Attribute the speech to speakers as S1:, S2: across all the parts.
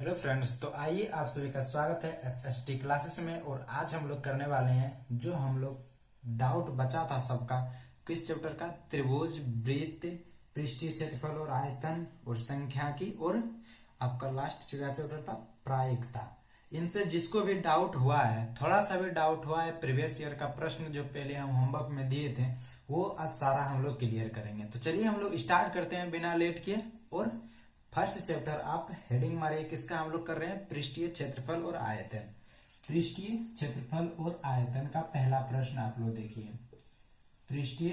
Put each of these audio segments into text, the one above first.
S1: Hello friends, तो आइए आप सभी का स्वागत है एसएसटी क्लासेस में। और आज हम लोग करने वाले हैं जो हम लोग डाउट बचा था सबका, किस चैप्टर का, त्रिभुज, वृत्त, पृष्ठीय क्षेत्रफल और आयतन और सांख्यिकी, और आपका लास्ट चैप्टर था प्रायिकता। इनसे जिसको भी डाउट हुआ है, थोड़ा सा भी डाउट हुआ है, प्रीवियस ईयर का प्रश्न जो पहले हम होमवर्क में दिए थे वो आज सारा हम लोग क्लियर करेंगे। तो चलिए हम लोग स्टार्ट करते हैं बिना लेट किए। और फर्स्ट चैप्टर आप हेडिंग मारिए, किसका हम लोग कर रहे हैं, पृष्ठीय क्षेत्रफल और आयतन। पृष्ठीय क्षेत्रफल और आयतन का पहला प्रश्न आप लोग देखिए। पृष्ठीय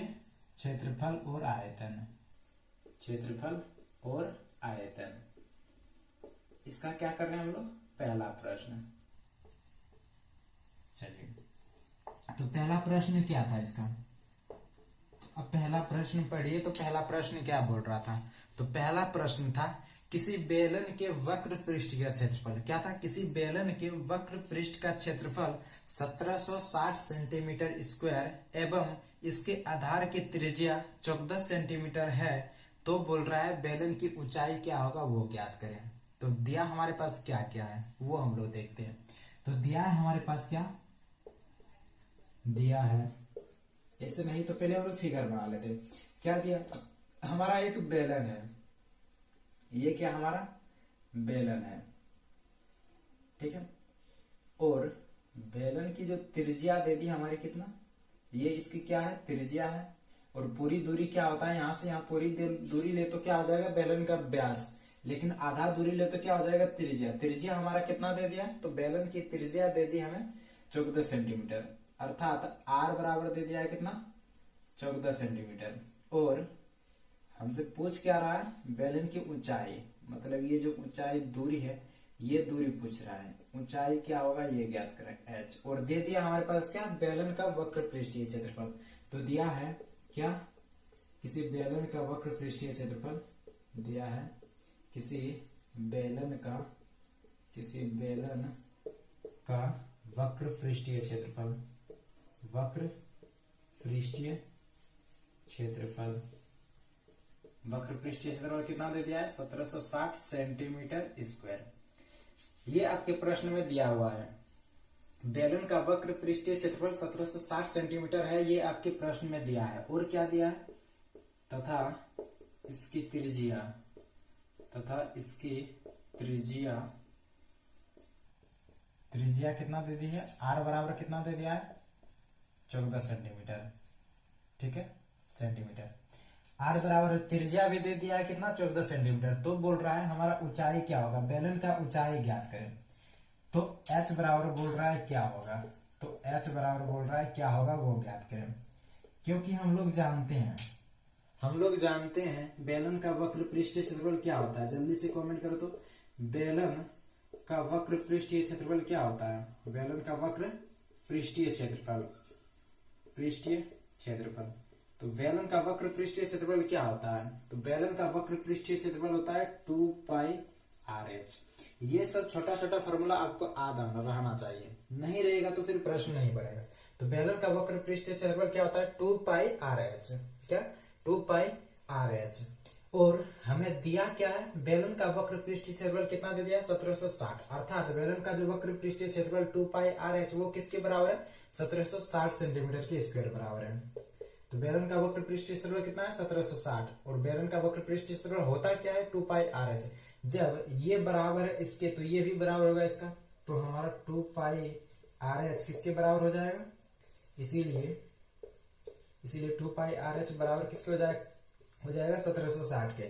S1: क्षेत्रफल और आयतन, क्षेत्रफल और आयतन, इसका क्या कर रहे हैं हम लोग, पहला प्रश्न। चलिए, तो पहला प्रश्न क्या था इसका, तो अब पहला प्रश्न पढ़िए। तो पहला प्रश्न क्या बोल रहा था, तो पहला प्रश्न था किसी बेलन के वक्र पृष्ठ का क्षेत्रफल। क्या था, किसी बेलन के वक्र पृष्ठ का क्षेत्रफल 1760 सेंटीमीटर स्क्वायर एवं इसके आधार की त्रिज्या 14 सेंटीमीटर है, तो बोल रहा है बेलन की ऊंचाई क्या होगा वो ज्ञात करें। तो दिया हमारे पास क्या क्या है वो हम लोग देखते हैं। तो दिया है हमारे पास, क्या दिया है, ऐसे नहीं तो पहले हम लोग फिगर बना लेते। क्या दिया, हमारा एक बेलन है, ये क्या हमारा बेलन है, ठीक है। और बेलन की जो त्रिज्या दे दी हमारी, कितना, ये इसकी क्या है, त्रिज्या है। और पूरी दूरी क्या होता है, यहां से यहां पूरी दूरी ले तो क्या हो जाएगा, बेलन का व्यास। लेकिन आधा दूरी ले तो क्या हो जाएगा, त्रिज्या। त्रिज्या हमारा कितना दे दिया, तो बेलन की त्रिज्या दे दी हमें 14 सेंटीमीटर, अर्थात आर बराबर दे दिया है कितना, 14 सेंटीमीटर। और हमसे पूछ क्या रहा है, बेलन की ऊंचाई, मतलब ये जो ऊंचाई दूरी है, ये दूरी पूछ रहा है, ऊंचाई क्या होगा ये ज्ञात करें, h। और दे दिया हमारे पास क्या, बेलन का वक्र पृष्ठीय क्षेत्रफल। तो दिया है क्या, किसी बेलन का वक्र पृष्ठीय क्षेत्रफल दिया है, किसी बेलन का वक्र पृष्ठीय क्षेत्रफल, वक्र पृष्ठीय क्षेत्रफल, वक्र पृष्ठीय क्षेत्रफल कितना दे दिया है, 1760 सेंटीमीटर स्क्वायर। ये आपके प्रश्न में दिया हुआ है, बेलन का वक्र पृष्ठीय क्षेत्रफल 1760 सेंटीमीटर है, ये आपके प्रश्न में दिया है। और क्या दिया है, तथा इसकी त्रिज्या कितना दे दी है, आर बराबर कितना दे दिया है, 14 सेंटीमीटर, ठीक है, सेंटीमीटर। आर बराबर त्रिज्या भी दे दिया है कितना, 14 सेंटीमीटर। तो बोल रहा है हमारा ऊंचाई क्या होगा, बेलन का ऊंचाई ज्ञात करें। तो h बराबर बोल रहा है क्या होगा, तो h बराबर बोल रहा है क्या होगा वो ज्ञात करें। क्योंकि हम लोग जानते हैं बेलन का वक्र पृष्ठीय क्षेत्रफल क्या होता है। जल्दी से कमेंट करो तो, बेलन का वक्र पृष्ठीय क्षेत्रफल क्या होता है, बेलन का वक्र पृष्ठीय क्षेत्रफल, तो बेलन का वक्र पृष्ठीय क्षेत्रफल क्या होता है, तो बेलन का वक्र पृष्ठीय क्षेत्रफल होता है 2 पाई RH। ये सब छोटा छोटा फॉर्मूला आपको रहना चाहिए, नहीं रहेगा तो फिर प्रश्न नहीं बनेगा। तो बेलन का वक्र पृष्ठीय क्षेत्रफल क्या होता है, 2 पाई RH, क्या, 2 पाई RH। और हमें दिया क्या है, बेलन का वक्र पृष्ठीय क्षेत्रफल कितना दे दिया, 1760, अर्थात बेलन का जो वक्र पृष्ठीय क्षेत्रफल 2 पाई RH वो किसके बराबर है, 1760 सेंटीमीटर के स्क्वायर बराबर है। तो बेलन का वक्र पृष्ठीय क्षेत्रफल कितना है, 1760। और बेलन का वक्र पृष्ठीय क्षेत्रफल होता क्या है, 2 पाई RH। जब ये बराबर है इसके, तो ये भी बराबर होगा इसका, तो हमारा 2 पाई RH किसके बराबर हो जाएगा, इसीलिए 2 पाई RH बराबर किसके हो जाएगा 1760 के।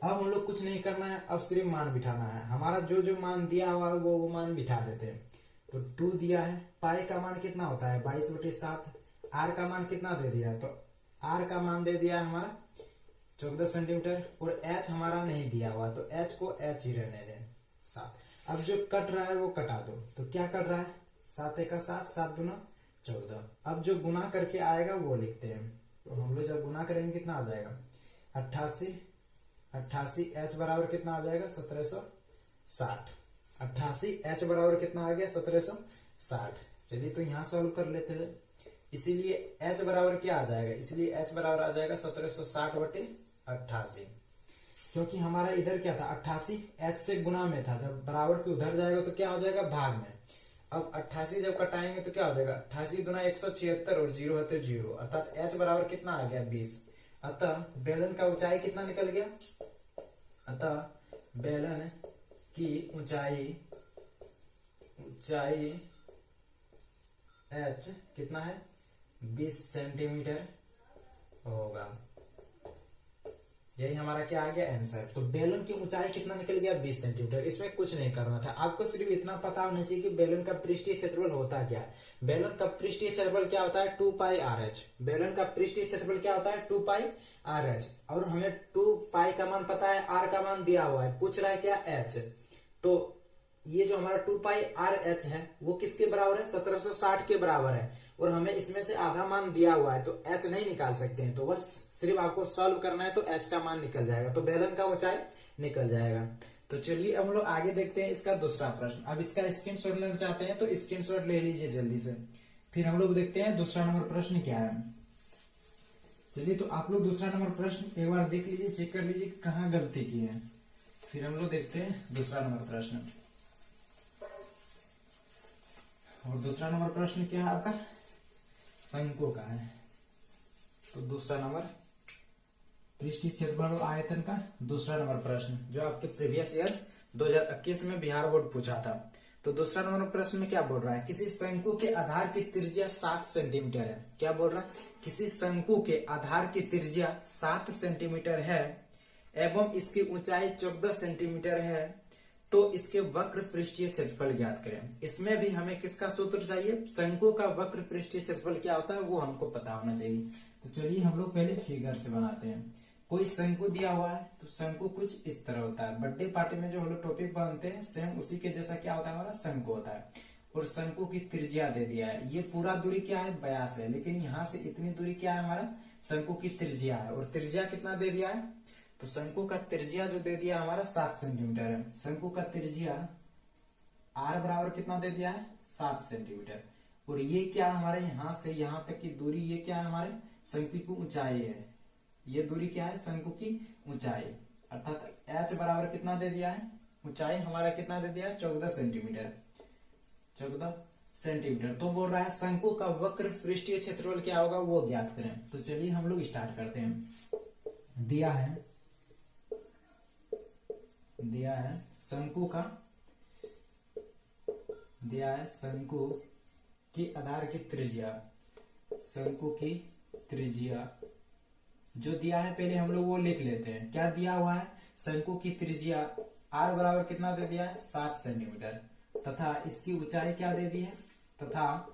S1: अब हम लोग कुछ नहीं करना है, अब सिर्फ मान बिठाना है। हमारा जो मान दिया हुआ है वो मान बिठा देते हैं। तो 2 दिया है, पाई का मान कितना होता है 22/7, आर का मान कितना दे दिया, तो आर का मान दे दिया हमारा 14 सेंटीमीटर। और h हमारा नहीं दिया हुआ, तो h को h ही रहने दें 7। अब जो कट रहा है वो कटा दो, तो क्या कट रहा है, 7 का 7, 7 दूना 14। अब जो गुना करके आएगा वो लिखते हैं। तो हम लोग जब गुना करेंगे कितना आ जाएगा, 88 h बराबर कितना आ जाएगा, 1760। 88 h बराबर कितना आ गया, 1760। चलिए तो यहां सॉल्व कर लेते हैं। इसीलिए h बराबर क्या आ जाएगा, इसलिए h बराबर आ जाएगा 1760/88। क्योंकि हमारा इधर क्या था 88 h से गुना में था, जब बराबर के उधर जाएगा तो क्या हो जाएगा भाग में। अब 88 जब कटाएंगे तो क्या हो जाएगा 88 दुना 176 और 0 है तो 0, अर्थात h बराबर कितना आ गया 20। अतः बेलन का ऊंचाई कितना निकल गया, अतः बेलन की ऊंचाई h कितना है 20 सेंटीमीटर होगा। यही हमारा क्या आ गया आंसर। तो बेलन की ऊंचाई कितना निकल गया 20 सेंटीमीटर। इसमें कुछ नहीं करना था, आपको सिर्फ इतना पता होना चाहिए कि बेलन का पृष्ठीय क्षेत्रफल होता क्या है। बेलन का पृष्ठीय क्षेत्रफल क्या होता है 2 पाई RH। बेलन का पृष्ठीय क्षेत्रफल क्या होता है 2 पाई RH, और हमें 2 पाई का मान पता है, R का मान दिया हुआ है, पूछ रहा है क्या H। तो ये जो हमारा 2 पाई RH है वो किसके बराबर है 1760 के बराबर है, और हमें इसमें से आधा मान दिया हुआ है तो h नहीं निकाल सकते हैं, तो बस सिर्फ आपको सॉल्व करना है तो h का मान निकल जाएगा, तो बेलन का ऊंचाई निकल जाएगा। तो चलिए अब हम लोग आगे देखते हैं इसका दूसरा प्रश्न। अब इसका स्क्रीनशॉट लेना चाहते हैं तो स्क्रीनशॉट ले लीजिए जल्दी से, फिर हम लोग देखते हैं दूसरा नंबर प्रश्न क्या है। चलिए तो आप लोग दूसरा नंबर प्रश्न एक बार देख लीजिए, चेक कर लीजिए कहाँ गलती की है, फिर हम लोग देखते हैं दूसरा नंबर प्रश्न। और दूसरा नंबर प्रश्न क्या है आपका शंकु का है। तो दूसरा नंबर पृष्ठीय क्षेत्रफल और आयतन का दूसरा नंबर प्रश्न जो आपके प्रीवियस ईयर 2021 में बिहार बोर्ड पूछा था। तो दूसरा नंबर प्रश्न में क्या बोल रहा है, किसी शंकु के आधार की त्रिज्या 7 सेंटीमीटर है। क्या बोल रहा है, किसी शंकु के आधार की त्रिज्या 7 सेंटीमीटर है एवं इसकी ऊंचाई 14 सेंटीमीटर है, तो इसके वक्र पृष्ठीय क्षेत्रफल ज्ञात करें। इसमें भी हमें किसका सूत्र चाहिए, शंकु का वक्र पृष्ठीय क्षेत्रफल क्या होता है वो हमको पता होना चाहिए। तो चलिए हम लोग पहले फिगर से बनाते हैं। कोई शंकु दिया हुआ है तो शंकु कुछ इस तरह होता है। बर्थडे पार्टी में जो हम लोग टॉपिक बनते हैं सेम उसी के जैसा क्या होता है हमारा शंकु होता है, और शंकु की त्रिज्या दे दिया है। ये पूरा दूरी क्या है 82 है, लेकिन यहाँ से इतनी दूरी क्या है हमारा शंकु की त्रिज्या है, और त्रिज्या कितना दे दिया है, तो शंकु का त्रिज्या जो दे दिया हमारा 7 सेंटीमीटर है। शंकु का त्रिज्या R बराबर कितना दे दिया है 7 सेंटीमीटर, और ये क्या हमारे यहाँ से यहाँ तक की दूरी, ये क्या है हमारे शंकु की ऊंचाई है, ये दूरी क्या है शंकु की ऊंचाई, अर्थात h बराबर कितना दे दिया है, ऊंचाई हमारा कितना दे दिया है 14 सेंटीमीटर, 14 सेंटीमीटर। तो बोल रहा है शंकु का वक्र पृष्ठीय क्षेत्रफल क्या होगा वो ज्ञात करें। तो चलिए हम लोग स्टार्ट करते हैं। दिया है शंकु का, दिया है शंकु की आधार की त्रिज्या, शंकु की त्रिज्या जो दिया है पहले हम लोग वो लिख लेते हैं। क्या दिया हुआ है, शंकु की त्रिज्या R बराबर कितना दे दिया है 7 सेंटीमीटर, तथा इसकी ऊंचाई क्या दे दी है, तथा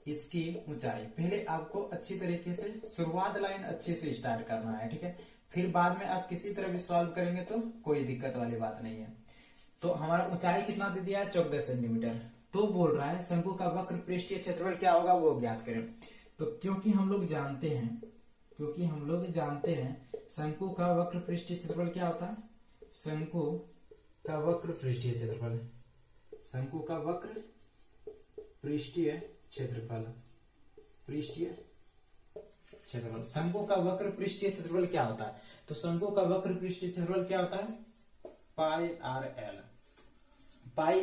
S1: इसकी ऊंचाई। पहले आपको अच्छी तरीके से शुरुआत लाइन अच्छे से स्टार्ट करना है, ठीक है, फिर बाद में आप किसी तरह भी सॉल्व करेंगे तो कोई दिक्कत वाली बात नहीं है। तो हमारा ऊंचाई कितना दे दिया है 14 सेंटीमीटर। तो बोल रहा है शंकु का वक्र पृष्ठीय क्षेत्रफल क्या होगा वो ज्ञात करें। तो क्योंकि हम लोग जानते हैं शंकु का वक्र पृष्ठीय क्षेत्रफल क्या होता है, शंकु का वक्र पृष्ठीय क्षेत्रफल, शंकु का वक्र पृष्ठीय क्षेत्रफल, शंकु का वक्र पृष्ठीय क्षेत्रफल क्या होता है, तो शंकु का वक्र पृष्ठीय क्षेत्रफल क्या होता है पाई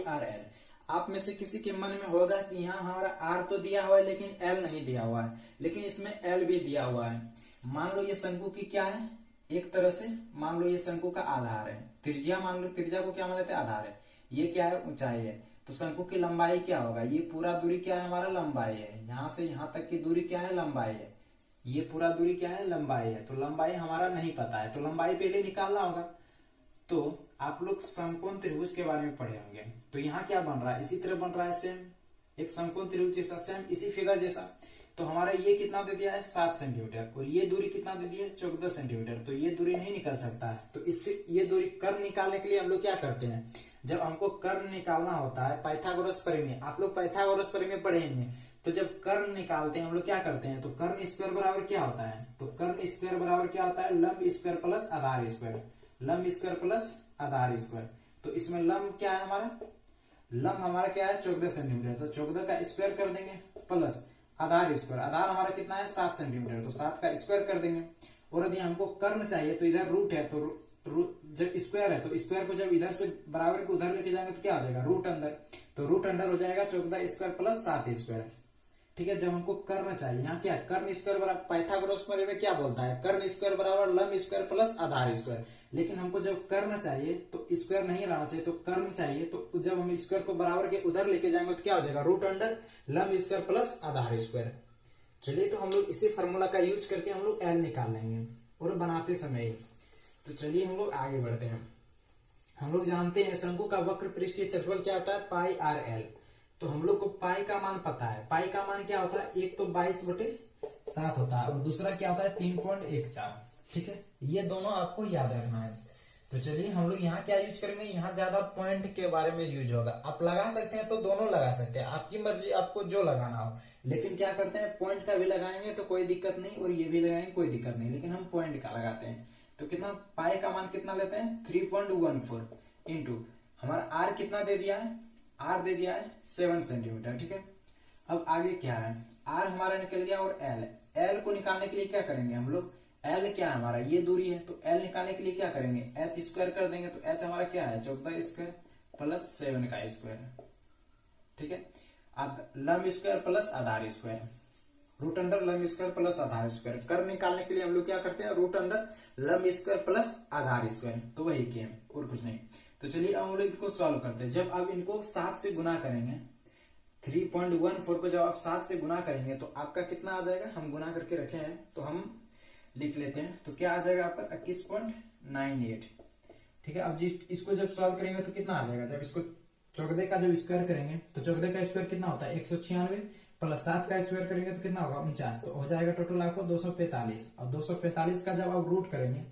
S1: आर एल। आप में से किसी के मन में होगा कि यहाँ हमारा R तो दिया हुआ है लेकिन L नहीं दिया हुआ है, लेकिन इसमें L भी दिया हुआ है। मान लो ये शंकु की क्या है, एक तरह से मान लो ये शंकु का आधार है, त्रिज्या मान लो, त्रिज्या को क्या मान लेते हैं आधार है, ये क्या है ऊंचाई है। तो शंकु की लंबाई क्या होगा, ये पूरा दूरी क्या है हमारा लंबाई है, यहाँ से यहाँ तक की दूरी क्या है लंबाई है, ये पूरा दूरी क्या है लंबाई है। तो लंबाई हमारा नहीं पता है तो लंबाई पहले निकालना होगा। तो आप लोग समकोण त्रिभुज के बारे में पढ़े होंगे। तो यहाँ क्या बन रहा है, इसी तरह बन रहा है सेम एक समकोण त्रिभुज जैसा, सेम इसी फिगर जैसा। तो हमारा ये कितना दे दिया है 7 सेंटीमीटर, और ये दूरी कितना दे दिया है 14 सेंटीमीटर। तो ये दूरी नहीं निकल सकता है। तो इसके ये दूरी कर्ण निकालने के लिए हम लोग क्या करते हैं, जब हमको कर्ण निकालना होता है पाइथागोरस प्रमेय, आप लोग पाइथागोरस प्रमेय पढ़ेंगे, तो जब कर्ण निकालते हैं हम लोग क्या करते हैं, तो कर्ण स्क्वायर बराबर क्या होता है, तो कर्ण स्क्वायर बराबर क्या होता है लंब स्क्वायर प्लस आधार स्क्वायर, लंब स्क्वायर प्लस आधार स्क्वायर। तो इसमें लंब क्या है हमारा, लंब हमारा क्या है 14 सेंटीमीटर, तो 14 का स्क्वायर कर देंगे प्लस आधार स्क्वायर, आधार हमारा कितना है 7 सेंटीमीटर, तो 7 का स्क्वायर कर देंगे। और यदि हमको कर्ण चाहिए तो इधर रूट है, तो जब स्क्वायर है तो स्क्वायर को जब इधर से बराबर को उधर लेके जाएंगे तो क्या आ जाएगा, रूट अंदर। तो रूट अंदर हो जाएगा 14 स्क्वायर प्लस 7 स्क्वायर। ठीक है, जब हमको कर्ण चाहिए, यहाँ क्या कर्ण स्क्वायर बराबर, पाइथागोरस में क्या बोलता है, कर्ण स्क्वायर बराबर लंब स्क्वायर प्लस आधार स्क्वायर। लेकिन हमको जब कर्ण चाहिए तो स्क्वायर नहीं रहना चाहिए, तो कर्ण चाहिए, तो जब हम स्क्वायर को बराबर के उधर लेके जाएंगे तो क्या हो जाएगा, रूट अंडर लंब स्क्वायर प्लस आधार स्क्वायर। चलिए, तो हम लोग इसी फॉर्मूला का यूज करके हम लोग एल निकाल लेंगे और बनाते समय ही। तो चलिए हम लोग आगे बढ़ते हैं। हम लोग जानते हैं शंकु का वक्र पृष्ठीय क्षेत्रफल क्या होता है, पाई आर एल। तो हम लोग को पाई का मान पता है। पाई का मान क्या होता है, एक तो 22/7 होता है और दूसरा क्या होता है 3.14। ठीक है, ये दोनों आपको याद रखना है। तो चलिए हम लोग यहाँ क्या यूज करेंगे, यहाँ ज्यादा पॉइंट के बारे में यूज होगा। आप लगा सकते हैं तो दोनों लगा सकते हैं, आपकी मर्जी, आपको जो लगाना हो। लेकिन क्या करते हैं, पॉइंट का भी लगाएंगे तो कोई दिक्कत नहीं, और ये भी लगाएंगे कोई दिक्कत नहीं, लेकिन हम पॉइंट का लगाते हैं। तो कितना, पाई का मान कितना लेते हैं 3.14 इंटू हमारा आर कितना दे दिया है, आर दे दिया है 7 सेंटीमीटर। ठीक है, अब आगे क्या है, आर हमारा निकल गया और एल को निकालने के लिए क्या करेंगे हम लोग, एल क्या है हमारा, ये दूरी है, तो एल निकालने के लिए क्या करेंगे, एच स्क्वायर कर देंगे। तो एच हमारा क्या है 14 स्क्वायर प्लस 7 का स्क्वायर। ठीक है, अब लंब स्क्वायर प्लस आधार स्क्वायर, रूट अंडर लंब स्क्वायर प्लस आधार स्क्वायर। कर निकालने के लिए हम लोग क्या करते हैं, रूट अंडर लंब स्क्वायर प्लस आधार स्क्वायर। तो वही किए और कुछ नहीं। तो चलिए अब हम लोग इनको सॉल्व करते हैं। जब आप इनको 7 से गुना करेंगे, 3.14 को जब आप 7 से गुना करेंगे तो आपका कितना आ जाएगा, हम गुना करके रखे हैं तो हम लिख लेते हैं। तो क्या आ जाएगा आपका 21.98। ठीक है, अब इसको जब सॉल्व करेंगे तो कितना आ जाएगा, जब इसको 14 का जब स्क्वायर करेंगे तो 14 का स्क्वायर कितना होता है 196 प्लस 7 का स्क्वायर करेंगे तो कितना होगा 49। तो हो जाएगा टोटल आपको 245। और 245 का जब आप रूट करेंगे,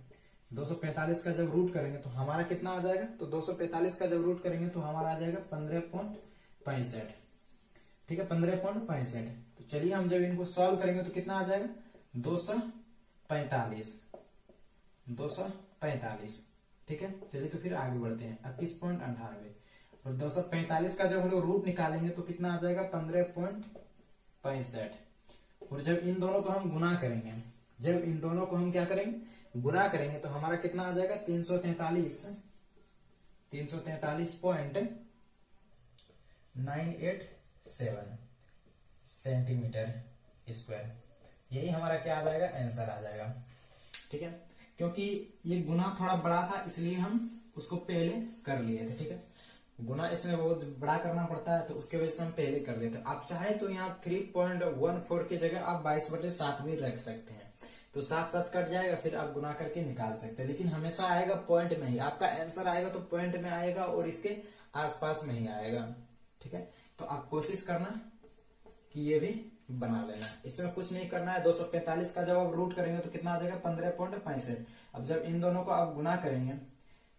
S1: 245 का जब रूट करेंगे तो हमारा कितना आ जाएगा, तो 245 का जब रूट करेंगे तो हमारा आ जाएगा 15.65। ठीक है, 15.65। तो चलिए हम जब इनको सॉल्व करेंगे तो कितना आ जाएगा 245। ठीक है, चलिए तो फिर आगे बढ़ते हैं। 21.98 और 245 का जब हम लोग रूट निकालेंगे तो कितना आ जाएगा 15.65। और जब इन दोनों को हम गुना करेंगे, जब इन दोनों को हम क्या करेंगे गुना करेंगे तो हमारा कितना आ जाएगा 343.987 सेंटीमीटर स्क्वायर। यही हमारा क्या आ जाएगा, आंसर आ जाएगा। ठीक है, क्योंकि ये गुना थोड़ा बड़ा था इसलिए हम उसको पहले कर लिए थे। ठीक है, गुना इसमें बहुत बड़ा करना पड़ता है तो उसके वजह से हम पहले कर लेते हैं। आप चाहे तो यहाँ 3.14 की जगह आप 22/7 भी रख सकते हैं, तो 7 कट जाएगा, फिर आप गुना करके निकाल सकते हैं। लेकिन हमेशा आएगा पॉइंट में ही, आपका आंसर आएगा तो पॉइंट में आएगा और इसके आसपास में ही आएगा। ठीक है, तो आप कोशिश करना कि ये भी बना लेना, इसमें कुछ नहीं करना है। 245 का जब आप रूट करेंगे तो कितना आ जाएगा 15.65। अब जब इन दोनों को आप गुना करेंगे,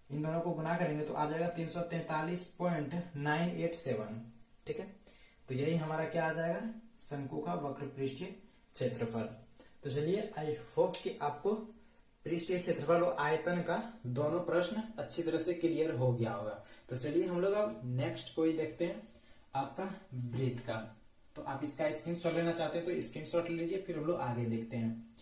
S1: इन दोनों को गुना करेंगे तो आ जाएगा 343.987। ठीक है, तो यही हमारा क्या आ जाएगा, शंकु का वक्र पृष्ठीय क्षेत्रफल। तो चलिए, आई होप कि आपको पृष्ठीय क्षेत्रफल और आयतन का दोनों प्रश्न अच्छी तरह से क्लियर हो गया होगा। तो चलिए हम लोग अब नेक्स्ट कोई देखते हैं, आपका वृत्त का। तो आप इसका स्क्रीनशॉट लेना चाहते हैं तो स्क्रीनशॉट लीजिए, फिर हम लोग आगे देखते हैं।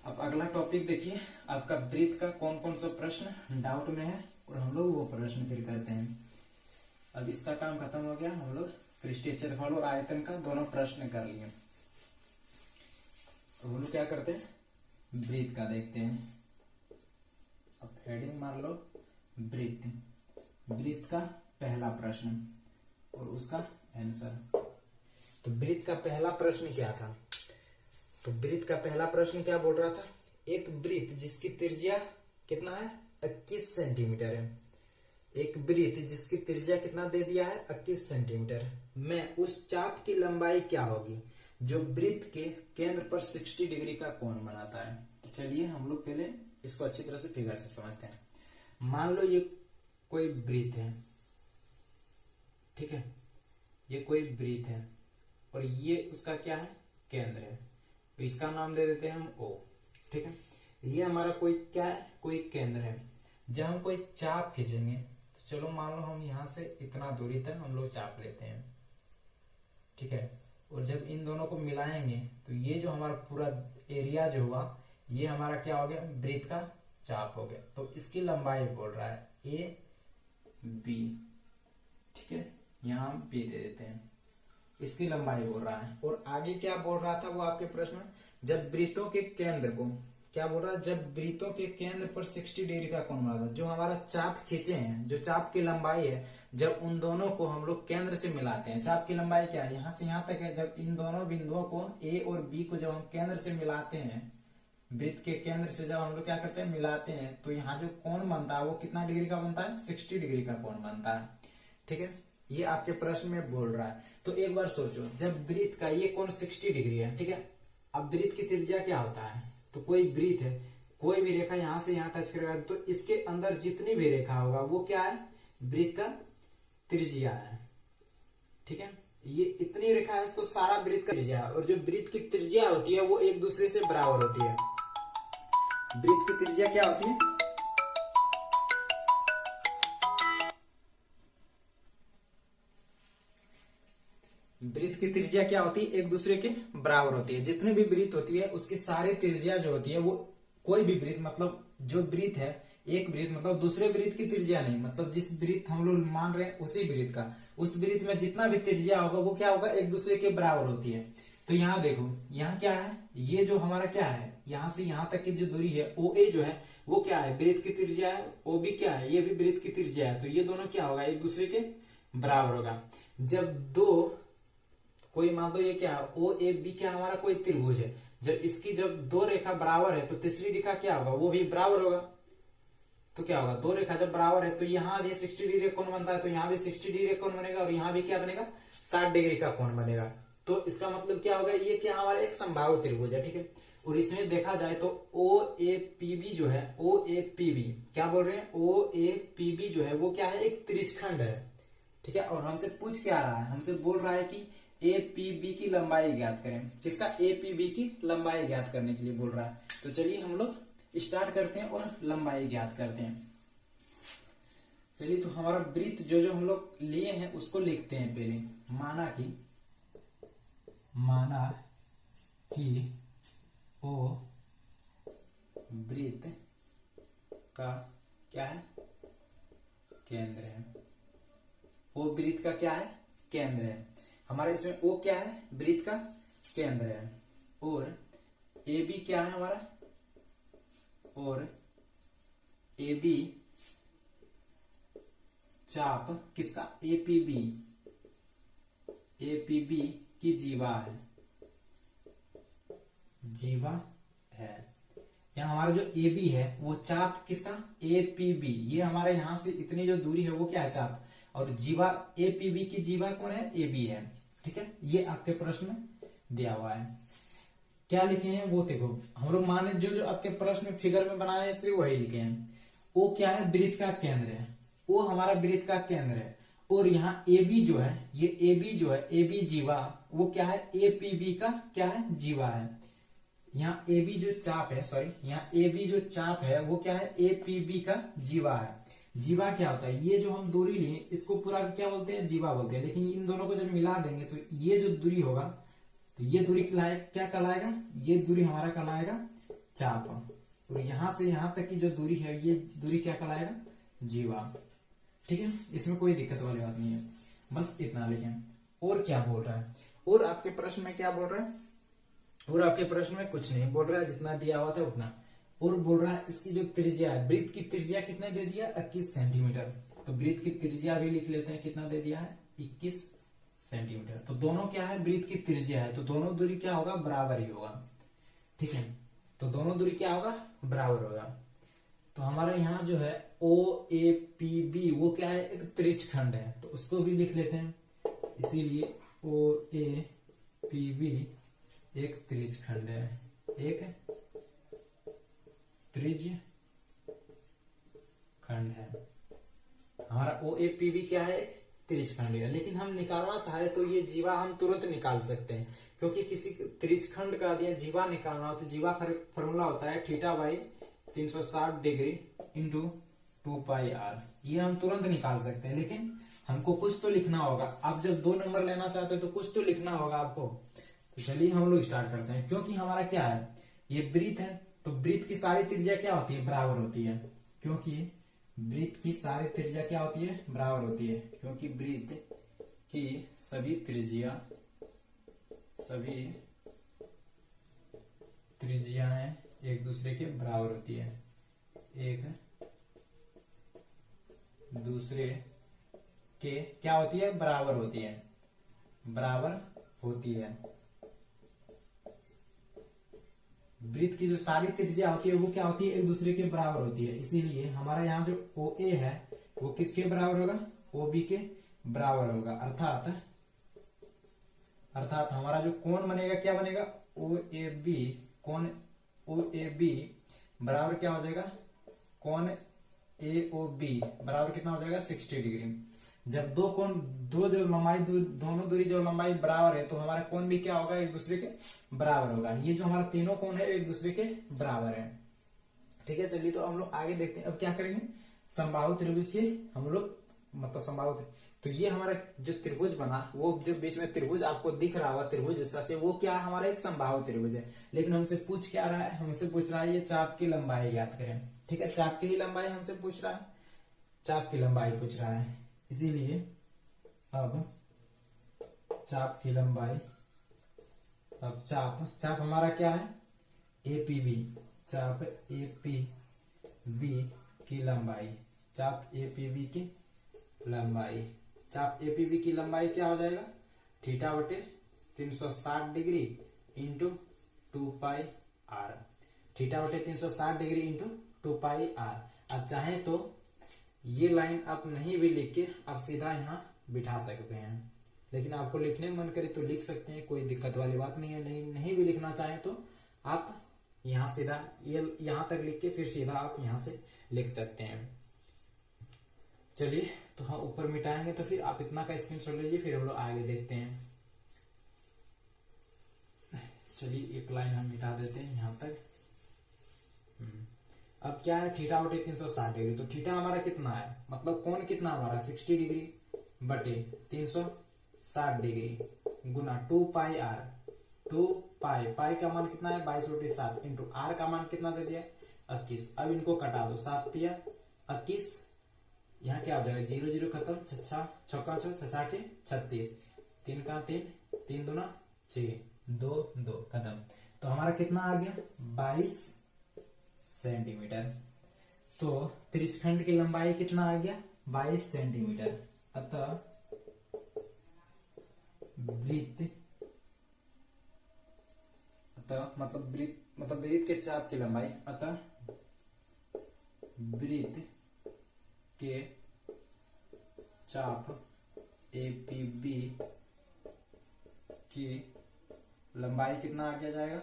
S1: अब अगला टॉपिक देखिए, आपका वृत्त का कौन कौन सा प्रश्न डाउट में है और हम लोग वो प्रश्न फिर करते हैं। अब इसका काम खत्म हो गया, हम लोग पृष्ठीय क्षेत्रफल और आयतन का दोनों प्रश्न कर लिए। तो हम लोग क्या करते हैं, वृत्त का देखते हैं। अब हेडिंग मान लो वृत्त, वृत्त का पहला प्रश्न और उसका आंसर। तो वृत्त का पहला प्रश्न क्या था, तो वृत्त का पहला प्रश्न क्या बोल रहा था, एक वृत्त जिसकी त्रिज्या कितना है 21 सेंटीमीटर है, एक वृत्त जिसकी त्रिज्या कितना दे दिया है 21 सेंटीमीटर में उस चाप की लंबाई क्या होगी जो वृत्त के केंद्र पर 60 डिग्री का कोण बनाता है। तो चलिए हम लोग पहले इसको अच्छी तरह से फिगर से समझते हैं। मान लो ये कोई वृत्त है, ठीक है, ये कोई वृत्त है और ये उसका क्या है केंद्र है, तो इसका नाम दे देते हैं हम O। ठीक है, ये हमारा कोई क्या है, कोई केंद्र है। जब हम कोई चाप खींचेंगे तो चलो मान लो हम यहां से इतना दूरी तक हम लोग चाप लेते हैं। ठीक है, और जब इन दोनों को मिलाएंगे तो ये जो हमारा पूरा एरिया जो हुआ ये हमारा क्या हो गया वृत्त का चाप हो गया। तो इसकी लंबाई बोल रहा है ए बी, ठीक है, यहां हम बी दे देते हैं, इसकी लंबाई बोल रहा है। और आगे क्या बोल रहा था वो आपके प्रश्न में, जब वृत्तों के केंद्र को, क्या बोल रहा है, जब वृत्तों के केंद्र पर 60 डिग्री का कोण बना था, जो हमारा चाप खींचे हैं, जो चाप की लंबाई है, जब उन दोनों को हम लोग केंद्र से मिलाते हैं, चाप की लंबाई क्या है, यहां से यहां तक है, जब इन दोनों बिंदुओं को ए और बी को जब हम केंद्र से मिलाते हैं, वृत्त के केंद्र से जब हम लोग क्या करते हैं, मिलाते हैं, तो यहाँ जो कोण बनता है वो कितना डिग्री का बनता है, 60 डिग्री का कोण बनता है, ठीक है। ये आपके प्रश्न में बोल रहा है। तो एक बार सोचो, जब वृत्त का ये कोण 60 डिग्री है, ठीक है, अब वृत्त की त्रिज्या क्या होता है, तो कोई वृत्त है, कोई भी रेखा यहां से यहां टच करेगा तो इसके अंदर जितनी भी रेखा होगा वो क्या है, वृत्त का त्रिज्या है, ठीक है। ये इतनी रेखा है तो सारा वृत्त का त्रिज्या है, और जो वृत्त की त्रिज्या होती है वो एक दूसरे से बराबर होती है। वृत्त की त्रिज्या क्या होती है, वृत्त की त्रिज्या क्या होती है, एक दूसरे के बराबर होती है। जितने भी वृत्त होती है उसकी सारी त्रिज्या जो होती है वो, कोई भी वृत्त मतलब जो वृत्त है, एक वृत्त मतलब दूसरे वृत्त की त्रिज्या नहीं, मतलब जिस वृत्त हम लोग मान रहे हैं उसी वृत्त का, उस वृत्त में जितना भी त्रिज्या होगा वो क्या होगा, एक दूसरे के बराबर होती है। तो यहाँ देखो, यहाँ क्या है, ये जो हमारा क्या है, यहाँ से यहाँ तक की जो दूरी है ओ ए जो है वो क्या है, वृत्त की त्रिज्या है, ओ बी क्या है, ये भी वृत्त की त्रिज्या है, तो ये दोनों क्या होगा, एक दूसरे के बराबर होगा। जब दो, कोई मान लो ये क्या है, ओ ए बी क्या हमारा कोई त्रिभुज है, जब इसकी जब दो रेखा बराबर है तो तीसरी रेखा क्या होगा, वो भी बराबर होगा। तो क्या होगा, दो रेखा जब बराबर है तो यहाँ ये 60 डिग्री कोण बनता है, तो यहाँ भी 60 डिग्री कोण बनेगा, और यहाँ भी क्या बनेगा, 60 डिग्री का कोण बनेगा। तो इसका मतलब क्या होगा, ये क्या हमारा एक समबाहु त्रिभुज है, ठीक है। और इसमें देखा जाए तो ओ ए पी बी जो है, ओ ए पी बी क्या बोल रहे हैं, ओ ए पी बी जो है वो क्या है, एक त्रिज्यखंड है, ठीक है। और हमसे पूछ क्या रहा है, हमसे बोल रहा है कि ए पी बी की लंबाई ज्ञात करें, किसका, ए पी बी की लंबाई ज्ञात करने के लिए बोल रहा है। तो चलिए हम लोग स्टार्ट करते हैं और लंबाई ज्ञात करते हैं। चलिए, तो हमारा वृत्त जो जो हम लोग लिए हैं उसको लिखते हैं पहले। माना कि ओ वृत्त का क्या है, केंद्र है, ओ वृत्त का क्या है, केंद्र है। हमारे इसमें ओ क्या है, वृत्त का केंद्र है, और ए बी क्या है हमारा, और ए बी चाप किसका, ए पी बी की जीवा है, यहाँ हमारा जो ए बी है वो चाप किसका, ए पी बी, ये हमारे यहां से इतनी जो दूरी है वो क्या है, चाप, और जीवा ए पी बी की जीवा कौन है, ए बी है, ठीक है। ये आपके प्रश्न में दिया हुआ है। क्या लिखे हैं वो देखो, हम लोग माने जो जो आपके प्रश्न में फिगर में बनाए हैं सिर्फ वही लिखे हैं। ओ क्या है, वृत्त का केंद्र है, ओ हमारा वृत्त का केंद्र है, और यहाँ ए बी जो है, ये ए बी जो है, ए बी जीवा वो क्या है, ए पी बी का क्या है, जीवा है। यहाँ ए बी जो चाप है, सॉरी, यहाँ ए बी जो चाप है वो क्या है, ए पी बी का जीवा है। जीवा क्या होता है, ये जो हम दूरी लिए इसको पूरा क्या बोलते हैं, जीवा बोलते हैं, लेकिन इन दोनों को जब मिला देंगे तो ये जो दूरी होगा, तो ये दूरी क्या कहलाएगा, ये दूरी हमारा कहलाएगा चाप, और यहां से यहां तक की जो दूरी है ये दूरी क्या कहलाएगा, जीवा, ठीक है। इसमें कोई दिक्कत वाली बात नहीं है, बस इतना लिखें। और क्या बोल रहा है, और आपके प्रश्न में क्या बोल रहा है, और आपके प्रश्न में कुछ नहीं बोल रहा है, जितना दिया हुआ था उतना। और बोल रहा है इसकी जो त्रिज्या है, वृत्त की त्रिज्या कितना दे दिया, 21 सेंटीमीटर। तो वृत्त की त्रिज्या भी लिख लेते हैं, कितना दे दिया है, 21 सेंटीमीटर। तो दोनों क्या है, वृत्त की त्रिज्या है, तो दोनों दूरी क्या होगा, बराबर ही होगा, ठीक है। तो दोनों दूरी क्या होगा, बराबर होगा। तो हमारा यहाँ जो है ओ ए पी बी वो क्या है, एक त्रिज्यखंड है, तो उसको भी लिख लेते हैं। इसीलिए ओ ए पी बी एक त्रिज्यखंड है, एक त्रिज्यखंड है। हमारा ओ ए पी बी क्या है, त्रिज्यखंड है। लेकिन हम निकालना चाहे तो ये जीवा हम तुरंत निकाल सकते हैं, क्योंकि किसी त्रिज्यखंड का दिया जीवा निकालना हो तो जीवा फॉर्मूला होता है theta by 360 degree into 2 pi r. ये हम तुरंत निकाल सकते हैं, लेकिन हमको कुछ तो लिखना होगा। आप जब 2 नंबर लेना चाहते हो तो कुछ तो लिखना होगा आपको। तो चलिए हम लोग स्टार्ट करते हैं। क्योंकि हमारा क्या है, ये वृत्त है, तो वृत्त की सारी त्रिज्या क्या होती है, बराबर होती है, क्योंकि वृत्त की सारी त्रिज्या क्या होती है, बराबर होती है, क्योंकि वृत्त की सभी त्रिज्याएं एक दूसरे के बराबर होती है, एक दूसरे के क्या होती है, बराबर होती है, बराबर होती है। वृत्त की जो सारी त्रिज्या होती है वो क्या होती है, एक दूसरे के बराबर होती है। इसीलिए हमारा यहाँ जो OA है वो किसके बराबर होगा, OB के बराबर होगा। अर्थात हमारा जो कोण बनेगा क्या बनेगा, OAB, कोण OAB बराबर क्या हो जाएगा, कोण AOB बराबर कितना हो जाएगा, 60 डिग्री। जब दो जो लंबाई दोनों दूरी जो लंबाई बराबर है तो हमारा कोण भी क्या होगा, एक दूसरे के बराबर होगा। ये जो हमारा तीनों कोण है एक दूसरे के बराबर है। ठीक है, चलिए तो हम लोग आगे देखते हैं। अब क्या करेंगे, समबाहु त्रिभुज के हम लोग मतलब समबाहु, तो ये हमारा जो त्रिभुज बना, वो जो बीच में त्रिभुज आपको दिख रहा होगा त्रिभुज जैसा से, वो क्या हमारा एक समबाहु त्रिभुज है। लेकिन हमसे पूछ क्या रहा है, हमसे पूछ रहा है ये चाप की लंबाई ज्ञात करें। ठीक है, चाप की ही लंबाई हमसे पूछ रहा है, चाप की लंबाई पूछ रहा है। इसीलिए अब चाप की लंबाई, अब चाप हमारा क्या है, APB, चाप APB की लंबाई, चाप APB की लंबाई, चाप APB की लंबाई क्या हो जाएगा, थीटा बटे 360 डिग्री इंटू 2 पाई r, थीटा बटे 360 डिग्री इंटू 2 पाई r। अब चाहे तो ये लाइन आप नहीं भी लिख के आप सीधा यहाँ बिठा सकते हैं, लेकिन आपको लिखने में मन करे तो लिख सकते हैं, कोई दिक्कत वाली बात नहीं है। नहीं भी लिखना चाहें तो आप यहाँ सीधा ये यहाँ तक लिख के फिर सीधा आप यहाँ से लिख सकते हैं। चलिए तो हम ऊपर मिटाएंगे, तो फिर आप इतना का स्क्रीनशॉट लीजिए, फिर हम लोग आगे देखते हैं। चलिए एक लाइन हम मिटा देते हैं यहाँ तक। अब क्या है, थीटा बटे 360 डिग्री, तो थीटा हमारा कितना है, मतलब कोण कितना हमारा 60 डिग्री बटे 360 डिग्री गुना 2 पाई r, 2 पाई का मान कितना है 22/7 इंटू r का मान कितना दे दिया 21। अब इनको कटा दो, 7 तिया 21, यहाँ क्या हो जाएगा 0 0 खत्म, छक्का 36, 3 का 3, 3 दूना 6, 2 2 खत्म। तो हमारा कितना आ गया 22 सेंटीमीटर। तो त्रिशखंड की लंबाई कितना आ गया 22 सेंटीमीटर। अतः वृत्त के चाप की लंबाई, अतः वृत्त के चाप APB की लंबाई कितना आ गया जाएगा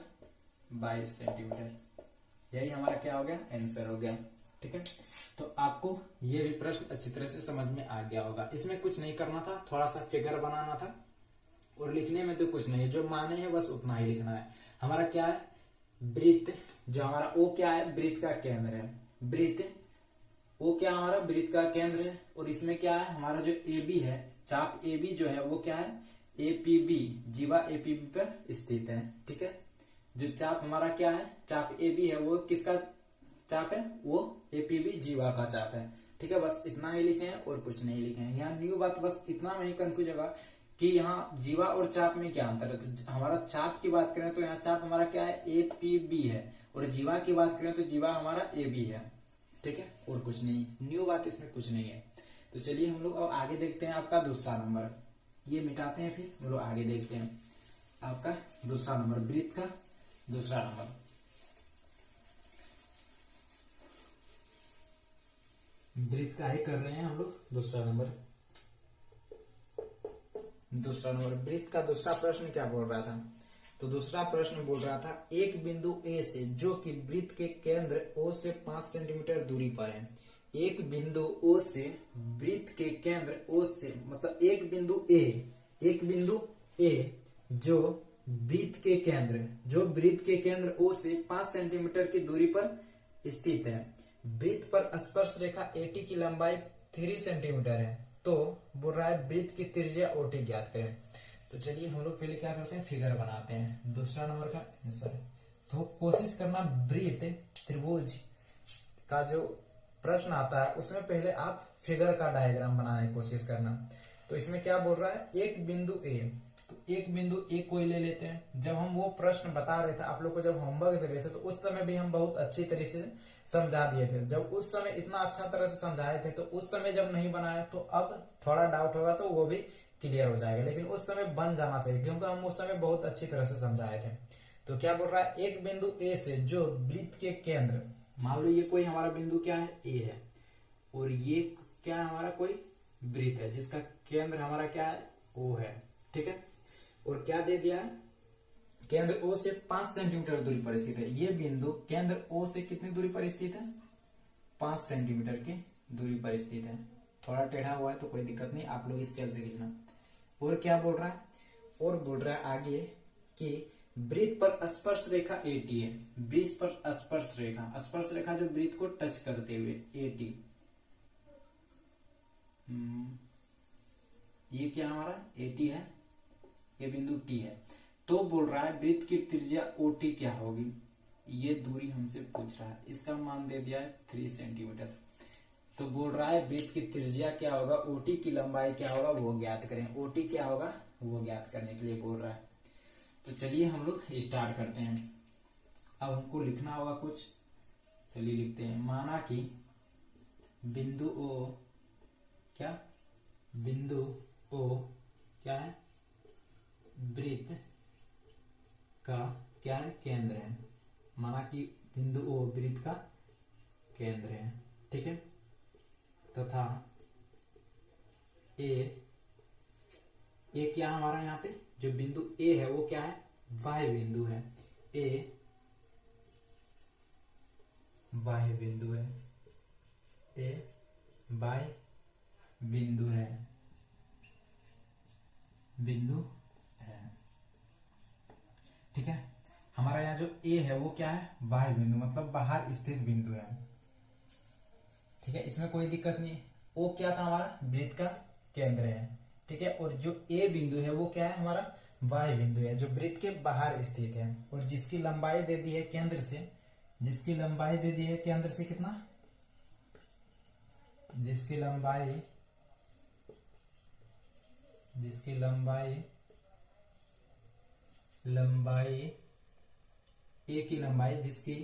S1: 22 सेंटीमीटर। यही हमारा क्या हो गया, आंसर हो गया। ठीक है, तो आपको ये भी प्रश्न अच्छी तरह से समझ में आ गया होगा। इसमें कुछ नहीं करना था, थोड़ा सा फिगर बनाना था और लिखने में तो कुछ नहीं, जो माने हैं बस उतना ही लिखना है। हमारा क्या है, वृत्त जो हमारा O क्या है, वृत्त का केंद्र है। वृत्त O क्या हमारा वृत्त का केंद्र है, और इसमें क्या है हमारा जो AB है, चाप AB जो है वो क्या है APB, जीवा APB पर स्थित है। ठीक है, जो चाप हमारा क्या है, चाप AB है, वो किसका चाप है, वो APB जीवा का चाप है। ठीक है, बस इतना ही लिखे हैं और कुछ नहीं लिखे हैं। यहाँ न्यू बात बस इतना में ही कंफ्यूज होगा कि यहाँ जीवा और चाप में क्या अंतर है। तो हमारा चाप की बात करें तो यहाँ चाप हमारा क्या है APB है, और जीवा की बात करें तो जीवा हमारा AB है। ठीक है, और कुछ नहीं, न्यू बात इसमें कुछ नहीं है। तो चलिए हम लोग अब आगे देखते हैं आपका दूसरा नंबर, ये मिटाते हैं फिर हम लोग आगे देखते हैं आपका दूसरा नंबर, वृत्त का दूसरा नंबर। वृत्त का ही कर रहे हैं हम लोग दूसरा नंबर। वृत्त का दूसरा प्रश्न क्या बोल रहा था, तो दूसरा प्रश्न बोल रहा था एक बिंदु A से जो कि वृत्त के केंद्र O से 5 सेंटीमीटर दूरी पर है। एक बिंदु O से वृत्त के केंद्र O से, मतलब एक बिंदु A जो वृत्त के केंद्र O से 5 सेंटीमीटर की दूरी पर स्थित है। वृत्त पर स्पर्श रेखा AT की लंबाई 3 सेंटीमीटर है। तो बोल रहा है वृत्त की त्रिज्या OT ज्ञात करें। तो चलिए हम लोग पहले क्या करते हैं, फिगर बनाते हैं, दूसरा नंबर का आंसर है। तो कोशिश करना वृत्त त्रिभुज का जो प्रश्न आता है उसमें पहले आप फिगर का डायग्राम बनाने की कोशिश करना। तो इसमें क्या बोल रहा है, एक बिंदु ए, तो एक बिंदु ए को ले लेते हैं। जब हम वो प्रश्न बता रहे थे आप लोग को, जब होमवर्क दे रहे थे, तो उस समय भी हम बहुत अच्छी तरीके से समझा दिए थे। जब उस समय इतना अच्छा तरह से समझाए थे, तो उस समय जब नहीं बनाया तो अब थोड़ा डाउट होगा तो वो भी क्लियर हो जाएगा, लेकिन उस समय बन जाना चाहिए क्योंकि हम उस समय बहुत अच्छी तरह से समझाए थे। तो क्या बोल रहा है, एक बिंदु ए से जो वृत्त के केंद्र, मान लो ये कोई हमारा बिंदु क्या है, ए है, और ये क्या है, हमारा कोई वृत्त है जिसका केंद्र हमारा क्या है, ओ है, ठीक है। और क्या दे दिया है, केंद्र ओ से 5 सेंटीमीटर दूरी पर स्थित है। ये बिंदु केंद्र ओ से कितनी दूरी पर स्थित है, 5 सेंटीमीटर की दूरी पर स्थित है। थोड़ा टेढ़ा हुआ है तो कोई दिक्कत नहीं, आप लोग स्केल से खींचना। और क्या बोल रहा है, और बोल रहा है आगे कि वृत्त पर स्पर्श रेखा एटी है। वृत्त पर स्पर्श रेखा जो वृत्त को टच करते हुए एटी, ये क्या हमारा एटी है, ये बिंदु टी है। तो बोल रहा है वृत्त की त्रिज्या ओटी क्या होगी, ये दूरी हमसे पूछ रहा है, इसका मान दे दिया है 3 सेंटीमीटर। तो बोल रहा है वृत्त की त्रिज्या क्या होगा, ओटी की लंबाई क्या होगा वो ज्ञात करें। ओटी क्या होगा वो ज्ञात करने के लिए बोल रहा है। तो चलिए हम लोग स्टार्ट करते हैं। अब हमको लिखना होगा कुछ, चलिए लिखते हैं। माना कि बिंदु ओ क्या, बिंदु ओ क्या है, वृत्त का क्या है, केंद्र है। माना कि बिंदु ओ वृत्त का केंद्र है, ठीक है। तथा ए क्या हमारा यहाँ पे जो बिंदु ए है वो क्या है, बाह्य बिंदु है। ए बाह्य बिंदु है, ए बाह्य बिंदु है, बिंदु है, ठीक है। हमारा यहाँ जो ए है वो क्या है, बाह्य बिंदु, मतलब बाहर स्थित बिंदु है, ठीक है। इसमें कोई दिक्कत नहीं है। ओ क्या था, हमारा वृत्त का केंद्र है, ठीक है। और जो ए बिंदु है वो क्या है, हमारा बाह्य बिंदु है जो वृत्त के बाहर स्थित है, और जिसकी लंबाई दे दी है केंद्र से, जिसकी लंबाई दे दी है केंद्र से कितना, जिसकी लंबाई ए की लंबाई, जिसकी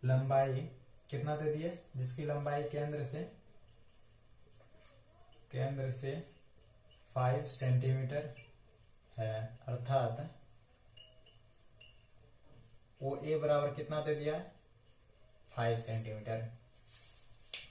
S1: लंबाई कितना दे दी है, जिसकी लंबाई केंद्र से 5 सेंटीमीटर है, अर्थात ओ ए बराबर कितना दे दिया है, 5 सेंटीमीटर।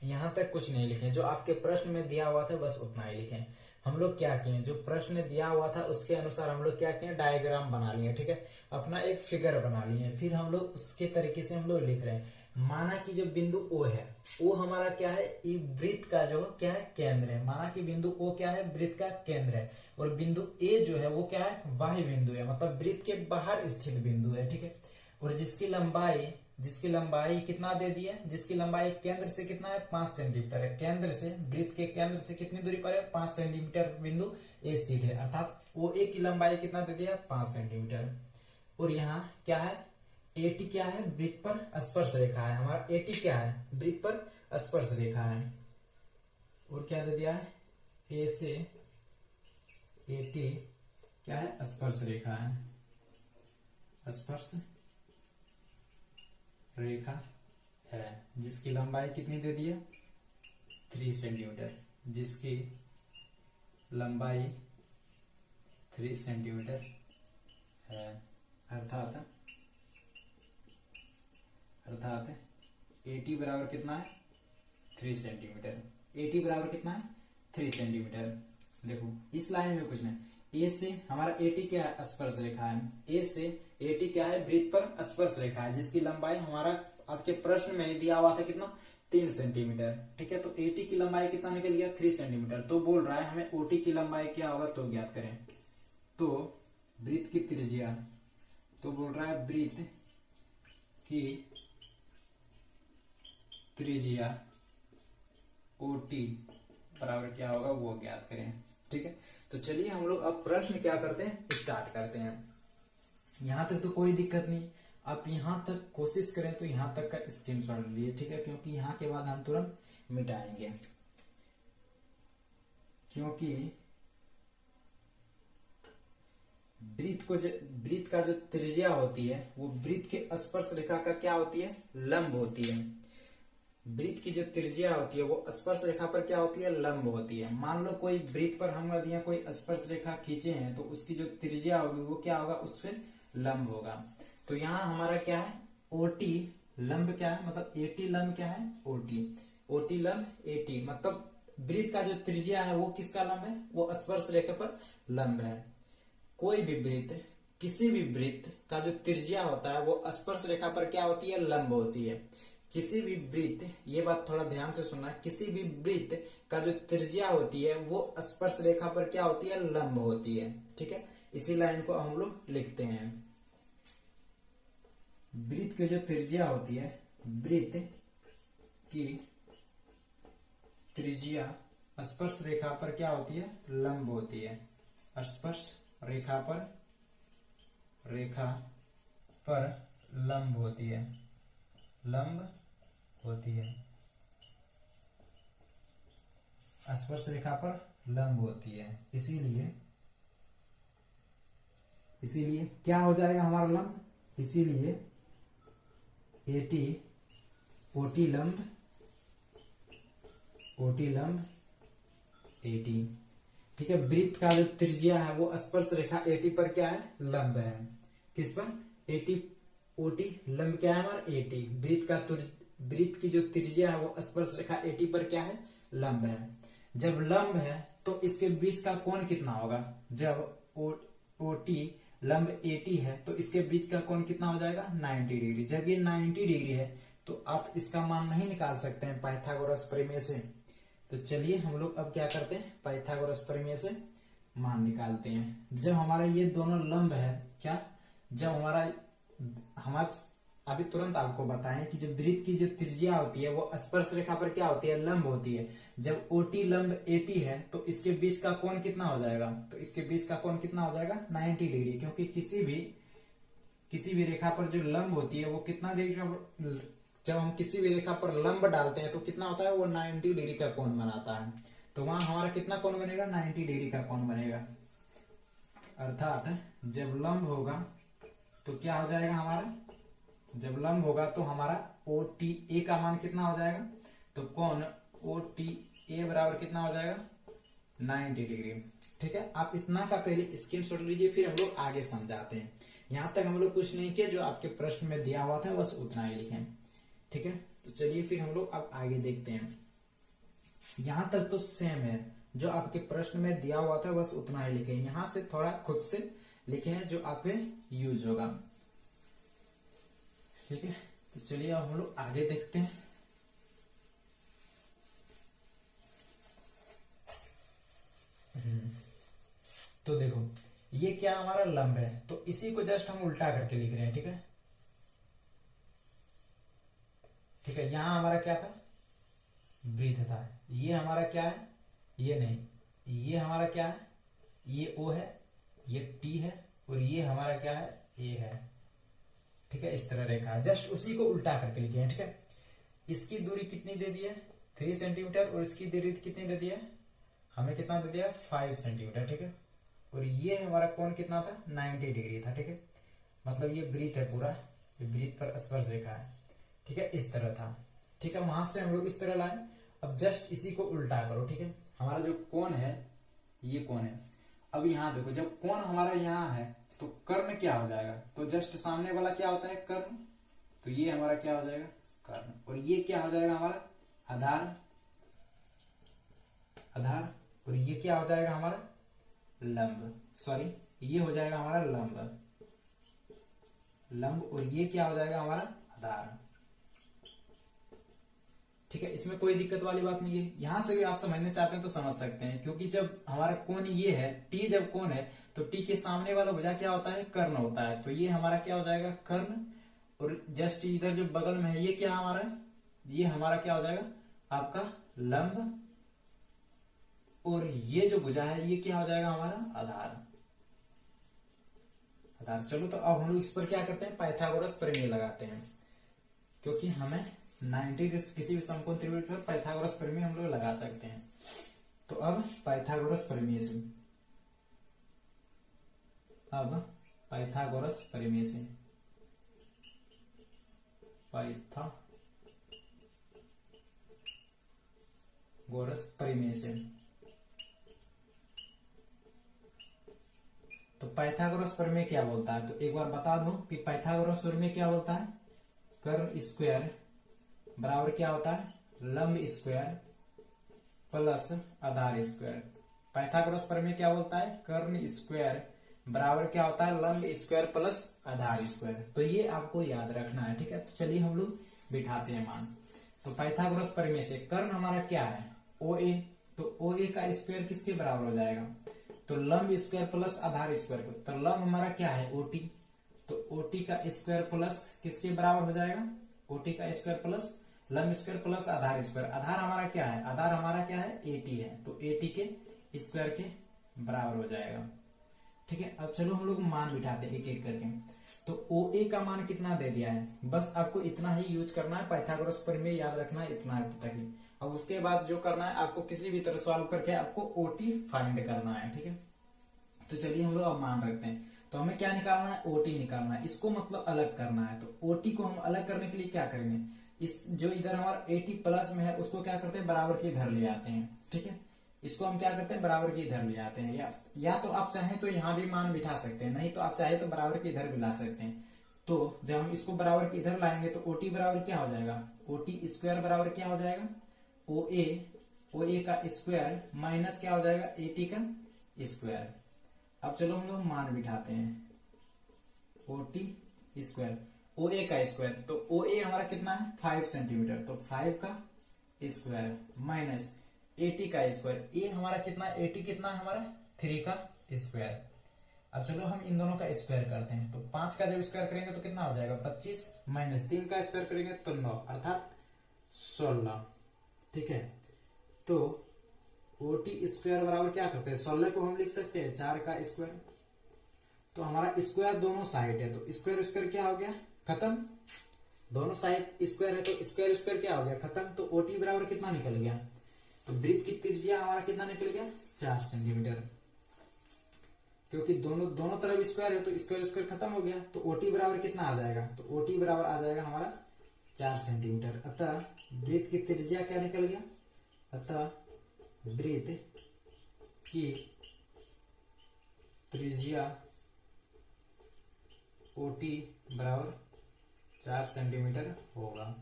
S1: यहां तक कुछ नहीं लिखे, जो आपके प्रश्न में दिया हुआ था बस उतना ही लिखें। हम लोग क्या किए, जो प्रश्न दिया हुआ था उसके अनुसार हम लोग क्या किए, डायग्राम बना लिए, ठीक है। अपना एक फिगर बना लिए, फिर हम लोग उसके तरीके से हम लोग लिख रहे हैं। माना कि जो बिंदु ओ है, ओ हमारा क्या है, वृत्त का जो क्या है, केंद्र है। माना कि बिंदु ओ क्या है, वृत्त का केंद्र है, और बिंदु ए जो है वो क्या है, बाह्य बिंदु है, मतलब वृत्त के बाहर स्थित बिंदु है, ठीक है। और जिसकी लंबाई कितना दे दी है, जिसकी लंबाई केंद्र से कितना है, 5 सेंटीमीटर है। केंद्र से, वृत्त के केंद्र से कितनी दूरी पर है, 5 सेंटीमीटर बिंदु ए स्थित है, अर्थात ओ ए की लंबाई कितना दे दिया, 5 सेंटीमीटर। और यहाँ क्या है, एटी क्या है, वृत्त पर स्पर्श रेखा है। हमारा एटी क्या है, वृत्त पर स्पर्श रेखा है। और क्या दे दिया है, ए से एटी क्या है, स्पर्श रेखा है, स्पर्श रेखा है, जिसकी लंबाई कितनी दे दी है, 3 सेंटीमीटर, जिसकी लंबाई 3 सेंटीमीटर है, अर्थात एटी बराबर कितना है, 3 सेंटीमीटर। एटी बराबर कितना है, 3 सेंटीमीटर। देखो इस लाइन में कुछ नहीं, ए से हमारा एटी क्या है, स्पर्श रेखा है। ए से एटी क्या है, वृत्त पर स्पर्श रेखा है, जिसकी लंबाई हमारा आपके प्रश्न में ही दिया हुआ था कितना, 3 सेंटीमीटर, ठीक है। तो एटी की लंबाई कितना निकल गया, 3 सेंटीमीटर। तो बोल रहा है हमें ओटी की लंबाई क्या होगा तो ज्ञात करें। तो वृत्त की त्रिज्या, तो बोल रहा है वृत्त की त्रिज्या ओटी बराबर क्या होगा वो ज्ञात करें, ठीक है। तो चलिए हम लोग अब प्रश्न क्या करते हैं, स्टार्ट करते हैं। यहां तक तो कोई दिक्कत नहीं। आप यहां तक कोशिश करें तो यहां तक का स्क्रीनशॉट लिए, ठीक है, क्योंकि यहां के बाद हम तुरंत मिटाएंगे, क्योंकि वृत्त का जो त्रिज्या होती है वो वृत्त के स्पर्श रेखा का क्या होती है, लंब होती है। वृत्त की जो त्रिज्या होती है वो स्पर्श रेखा पर क्या होती है, लंब होती है। मान लो कोई वृत्त पर हम यदि कोई स्पर्श रेखा खींचे हैं तो उसकी जो त्रिज्या होगी वो क्या होगा, उस पर लंब होगा। तो यहाँ हमारा क्या है, ओटी लंब क्या है, मतलब एटी लंब क्या है, ओटी, ओटी लंब एटी, मतलब वृत्त का जो त्रिज्या है वो किसका लंब है, वो स्पर्श रेखा पर लंब है। कोई भी वृत्त, किसी भी वृत्त का जो त्रिज्या होता है वो स्पर्श रेखा पर क्या होती है, लंब होती है। किसी भी वृत्त, ये बात थोड़ा ध्यान से सुनना, किसी भी वृत्त का जो त्रिज्या होती है वो स्पर्श रेखा पर क्या होती है, लंब होती है, ठीक है। इसी लाइन को हम लोग लिखते हैं, वृत्त की जो त्रिज्या होती है, वृत्त की त्रिज्या स्पर्श रेखा पर क्या होती है, लंब होती है। स्पर्श रेखा पर लंब होती है, लंब होती है, स्पर्श रेखा पर लंब होती है। इसीलिए क्या हो जाएगा हमारा लंब, इसीलिए एटी ओटी लंब एटी, ठीक है। वृत्त का जो त्रिज्या है वो स्पर्श रेखा एटी पर क्या है, लंब है। किस पर, एटी, ओटी लंब क्या है हमारा, एटी। वृत्त की जो त्रिज्या है वो स्पर्श रेखा एटी पर क्या है, लंब है। जब लंब है तो इसके बीच का कोण कितना होगा, जब ओटी लंब एटी है तो इसके बीच का कोण कितना हो जाएगा, 90 डिग्री। जब ये 90 डिग्री है तो आप इसका मान नहीं निकाल सकते हैं पाइथागोरस प्रमेय से। तो चलिए हम लोग अब क्या करते हैं, पाइथागोरस प्रमेय से मान निकालते हैं। जब हमारा ये दोनों लंब है, क्या, जब हमारा अभी तुरंत आपको बताएं कि जो वृत्त की जो त्रिज्या होती है वो स्पर्श रेखा पर क्या होती है, लंब होती है। जब ओटी लंब एटी है तो इसके बीच का कोण कितना हो जाएगा, तो इसके बीच का कोण कितना हो जाएगा, 90 डिग्री, क्योंकि किसी भी रेखा पर जो लंब होती है वो कितना डिग्री का, जब हम किसी भी रेखा पर लंब डालते हैं तो कितना होता है, वो 90 डिग्री का कोण बनाता है। तो वहां हमारा कितना कोण बनेगा, 90 डिग्री का कोण बनेगा। अर्थात जब लंब होगा तो क्या हो जाएगा हमारा, जब लंब होगा तो हमारा ओ टी ए का मान कितना हो जाएगा, तो कोण ओ टी ए बराबर कितना हो जाएगा, 90 डिग्री, ठीक है। आप इतना का पहले स्क्रीनशॉट लीजिए, फिर हम लोग आगे समझाते हैं। यहां तक हम लोग कुछ नहीं किया, जो आपके प्रश्न में दिया हुआ था बस उतना ही लिखें, ठीक है। तो चलिए फिर हम लोग अब आगे देखते हैं। यहां तक तो सेम है, जो आपके प्रश्न में दिया हुआ था बस उतना ही लिखें। यहां से थोड़ा खुद से लिखे हैं जो आप पे यूज होगा, ठीक है। तो चलिए अब हम लोग आगे देखते हैं। तो देखो ये क्या हमारा लंब है, तो इसी को जस्ट हम उल्टा करके लिख रहे हैं, ठीक है। ठीक है, यहां हमारा क्या था, वृत्त था। ये हमारा क्या है, ये नहीं, ये हमारा क्या है, ये ओ है, ये टी है, और ये हमारा क्या है, ए है, ठीक है। इस तरह रेखा है, जस्ट उसी को उल्टा करके लिखे हैं, ठीक है। इसकी दूरी कितनी दे दी है, 3 सेंटीमीटर, और इसकी दूरी कितनी दे दी है, हमें कितना दे दिया, 5 सेंटीमीटर, ठीक है। और ये हमारा कोण कितना था, 90 डिग्री था, ठीक है। मतलब ये वृत्त है पूरा, ये वृत्त पर स्पर्श रेखा है, ठीक है। इस तरह था, ठीक है। वहां से हम लोग इस तरह लाए। अब जस्ट इसी को उल्टा करो, ठीक है। हमारा जो कोण है ये कोण है। अब यहाँ देखो, जब कोण हमारा यहाँ है तो कर्ण क्या हो जाएगा, तो जस्ट सामने वाला क्या होता है, कर्ण। तो ये हमारा क्या हो जाएगा, कर्ण, और ये क्या हो जाएगा हमारा, आधार, और ये क्या हो जाएगा हमारा, लंब, सॉरी ये हो जाएगा हमारा लंब, और ये क्या हो जाएगा हमारा, आधार, ठीक है। इसमें कोई दिक्कत वाली बात नहीं है। यहां से भी आप समझना चाहते हैं तो समझ सकते हैं, क्योंकि जब हमारा कोण ये है, टी जब कोण है तो टी के सामने वाला भुजा क्या होता है, कर्ण होता है। तो ये हमारा क्या हो जाएगा, कर्ण, और जस्ट इधर जो बगल में है ये क्या हमारा, ये हमारा क्या हो जाएगा, आपका लंब, और ये जो भुजा है ये क्या हो जाएगा हमारा, आधार, आधार। चलो तो अब हम लोग इस पर क्या करते हैं, पाइथागोरस प्रमेय लगाते हैं, क्योंकि हमें 90 किसी भी समकोण त्रिभुज पर पाइथागोरस प्रमेय हम लोग लगा सकते हैं। तो अब पाइथागोरस प्रमेय से, अब पाइथागोरस प्रमेय से, पाइथागोरस प्रमेय से, तो पाइथागोरस प्रमेय क्या बोलता है, तो एक बार बता दूं कि पाइथागोरस प्रमेय क्या बोलता है, कर्ण स्क्वायर बराबर क्या होता है, लंब स्क्वायर प्लस आधार स्क्वायर। पाइथागोरस प्रमेय क्या बोलता है, कर्ण स्क्वायर बराबर क्या होता है, लंब स्क्वायर प्लस आधार स्क्वायर। तो ये आपको याद रखना है, ठीक है। तो चलिए हम लोग बिठाते हैं मान। तो पाइथागोरस प्रमेय से कर्ण हमारा क्या है, ओ ए, तो ओ ए का स्क्वायर किसके बराबर हो जाएगा, तो लंब स्क्वायर प्लस आधार स्क्वायर को। तो लंब हमारा क्या है, ओटी, तो ओटी का स्क्वायर प्लस किसके बराबर हो जाएगा, ओटी का स्क्वायर प्लस लंब स्क्वायर प्लस आधार स्क्वायर। आधार हमारा क्या है, आधार हमारा क्या है, एटी है, तो एटी के स्क्वायर के बराबर हो जाएगा, ठीक है। अब चलो हम लोग मान बिठाते हैं एक एक करके। तो ओ ए का मान कितना दे दिया है, बस आपको इतना ही यूज करना है, पाइथागोरस प्रमेय याद रखना है इतना तक ही। अब उसके बाद जो करना है आपको, किसी भी तरह सॉल्व करके आपको ओटी फाइंड करना है, ठीक है। तो चलिए हम लोग अब मान रखते हैं। तो हमें क्या निकालना है, ओटी निकालना है, इसको मतलब अलग करना है। तो ओटी को हम अलग करने के लिए क्या करेंगे, इस जो इधर हमारा 80 प्लस में है उसको क्या करते हैं, बराबर के इधर ले आते हैं, ठीक है। इसको हम क्या करते हैं, बराबर के इधर ले आते हैं, या तो आप चाहें तो यहाँ भी मान बिठा सकते हैं, नहीं तो आप चाहे तो बराबर के इधर भी ला सकते हैं। तो जब हम इसको बराबर के इधर लाएंगे तो ओटी बराबर क्या हो जाएगा, ओटी स्क्वायर बराबर क्या हो जाएगा, ओ ए का स्क्वायर माइनस क्या हो जाएगा, एटी का स्क्वायर। अब चलो हम लोग मान बिठाते हैं, ओटी स्क्वायर, ओ ए का स्क्वायर, तो ओ ए हमारा कितना है 5 सेंटीमीटर, तो 5 का स्क्वायर माइनस 80 का स्क्वायर, ए हमारा कितना, 80 कितना है हमारा 3 का स्क्वायर। अब चलो हम इन दोनों का स्क्वायर करते हैं। तो 5 का जब स्क्वायर करेंगे तो कितना हो जाएगा 25, माइनस 3 का स्क्वायर करेंगे तो 9 अर्थात 16, ठीक है। तो ओटी स्क्वायर बराबर क्या करते हैं, 16 को हम लिख सकते हैं 4 का स्क्वायर। तो हमारा स्क्वायर दोनों साइड है, तो स्क्वायर स्क्वायर क्या हो गया, खत्म। दोनों साइड स्क्वायर है तो स्क्वायर स्क्वायर क्या हो गया, खत्म। तो ओटी बराबर कितना निकल गया, तो वृत्त की त्रिज्या हमारा कितना निकल गया, 4 सेंटीमीटर, क्योंकि दोनों तरफ स्क्वायर है तो स्क्वायर स्क्वायर खत्म हो गया। तो ओटी बराबर कितना आ जाएगा, तो ओटी बराबर आ जाएगा हमारा 4 सेंटीमीटर। अतः वृत्त की त्रिज्या क्या निकल गया, अतः वृत्त की त्रिज्या ओटी बराबर 4 सेंटीमीटर होगा,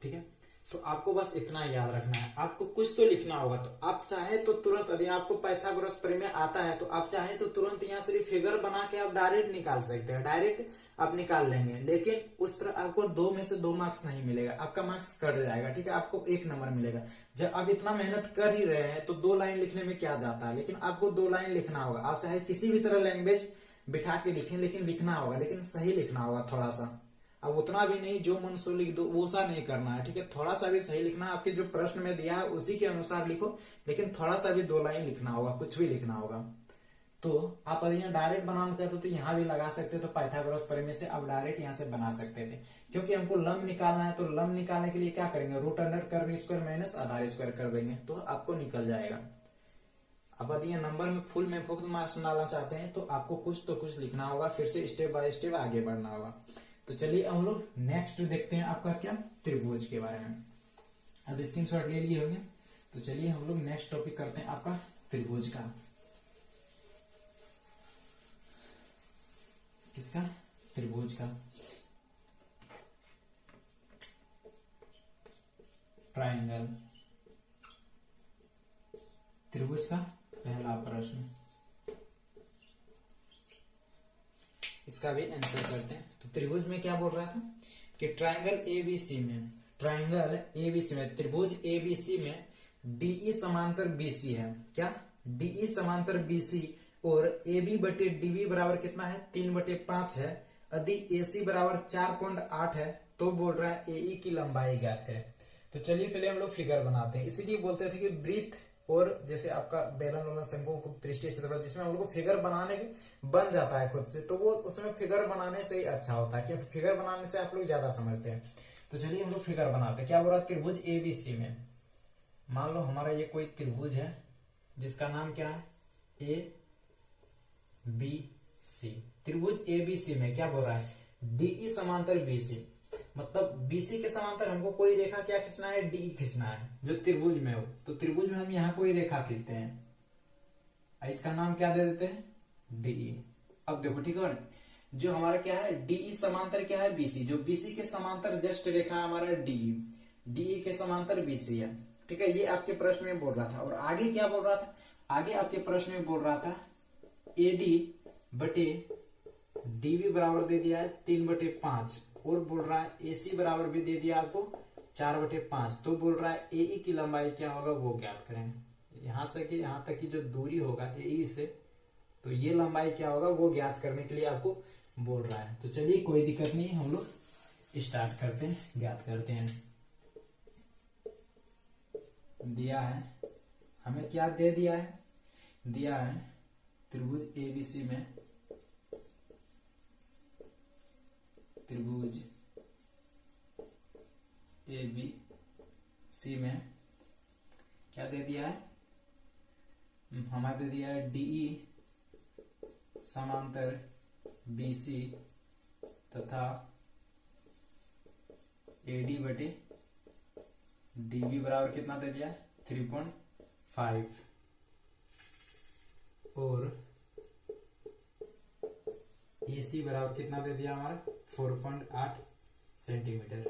S1: ठीक है। तो आपको बस इतना याद रखना है, आपको कुछ तो लिखना होगा। तो आप चाहे तो तुरंत, यदि आपको पाइथागोरस प्रमेय आता है तो आप चाहे तो तुरंत यहाँ से फिगर बना के आप डायरेक्ट निकाल सकते हैं, डायरेक्ट आप निकाल लेंगे। लेकिन उस तरह आपको 2 में से 2 मार्क्स नहीं मिलेगा, आपका मार्क्स कट जाएगा, ठीक है। आपको 1 नंबर मिलेगा। जब आप इतना मेहनत कर ही रहे हैं तो 2 लाइन लिखने में क्या जाता है, लेकिन आपको 2 लाइन लिखना होगा। आप चाहे किसी भी तरह लैंग्वेज बिठा के लिखें, लेकिन लिखना होगा, लेकिन सही लिखना होगा थोड़ा सा। अब उतना भी नहीं जो मन सो लिख दो वो सा नहीं करना है, ठीक है। थोड़ा सा भी सही लिखना है, आपके जो प्रश्न में दिया है उसी के अनुसार लिखो, लेकिन थोड़ा सा भी 2 लाइन लिखना होगा, कुछ भी लिखना होगा। तो आप यदि यहाँ डायरेक्ट बनाना चाहते हो तो यहाँ भी लगा सकते हो। तो पाइथागोरस प्रमेय से आप डायरेक्ट यहाँ से बना सकते थे, क्योंकि हमको लंब निकालना है। तो लंब निकालने के लिए क्या करेंगे, रूट अंडर कर्ण स्क्वायर माइनस आधार स्क्वायर कर देंगे, तो आपको निकल जाएगा। अब यदि नंबर में फुल में फोकस मार्क्स डालना चाहते हैं तो आपको कुछ तो कुछ लिखना होगा, फिर से स्टेप बाय स्टेप आगे बढ़ना होगा। तो चलिए हम लोग नेक्स्ट देखते हैं आपका क्या, त्रिभुज के बारे में। अब स्क्रीनशॉट ले लिए होंगे, तो चलिए हम लोग नेक्स्ट टॉपिक करते हैं आपका त्रिभुज का। किसका, त्रिभुज का, ट्रायंगल। त्रिभुज का पहला प्रश्न, इसका भी आंसर करते हैं। तो त्रिभुज में क्या बोल रहा था कि ट्रायंगल एबीसी में, ट्रायंगल एबीसी में, त्रिभुज एबीसी में डीई समांतर बीसी है। क्या, डीई समांतर बीसी और AB बटे डीबी बराबर कितना है, 3/5 है। यदि AC बराबर 4.8 है तो बोल रहा है AE की लंबाई ज्ञात करें। तो चलिए पहले हम लोग फिगर बनाते हैं। इसीलिए बोलते थे कि वृत्त और जैसे आपका बेलन वाला शंकु पृष्ठीय क्षेत्रफल जिसमें हम लोग को फिगर बनाने बन जाता है खुद से, तो वो उसमें फिगर बनाने से ही अच्छा होता है, क्योंकि फिगर बनाने से आप लोग ज्यादा समझते हैं। तो चलिए हम लोग फिगर बनाते हैं। क्या बोल रहा है, त्रिभुज एबीसी में मान लो हमारा ये कोई त्रिभुज है जिसका नाम क्या है, ए बी सी। त्रिभुज एबीसी में क्या बोल रहा है, डीई समांतर बीसी, मतलब बीसी के समांतर हमको कोई रेखा क्या खींचना है, डी खींचना है जो त्रिभुज में हो। तो त्रिभुज में हम यहाँ कोई रेखा खींचते हैं, इसका नाम क्या दे देते हैं, डीई। अब देखो ठीक है, जो हमारा क्या है डीई समांतर क्या है, बीसी, जो बीसी के समांतर जस्ट रेखा है हमारा डीई, डीई के समांतर बीसी है। ठीक है, ये आपके प्रश्न में बोल रहा था। और आगे क्या बोल रहा था, आगे आपके प्रश्न में बोल रहा था एडी बटे डीबी बराबर दे दिया है 3/5, और बोल रहा है एसी बराबर भी दे दिया आपको 4/5। तो बोल रहा है एई की लंबाई क्या होगा वो ज्ञात करें। यहां से कि यहां तक की जो दूरी होगा एई से, तो ये लंबाई क्या होगा वो ज्ञात करने के लिए आपको बोल रहा है। तो चलिए कोई दिक्कत नहीं, हम लोग स्टार्ट करते हैं, ज्ञात करते हैं। दिया है हमें, क्या दे दिया है, दिया है त्रिभुज एबीसी में, त्रिभुज एबीसी में क्या दे दिया है, हमें दे दिया है डीई समांतर बीसी तथा एडी बटे डीबी बराबर कितना दे दिया, 3.5, और एसी बराबर कितना दे दिया हमारा 4.8 सेंटीमीटर।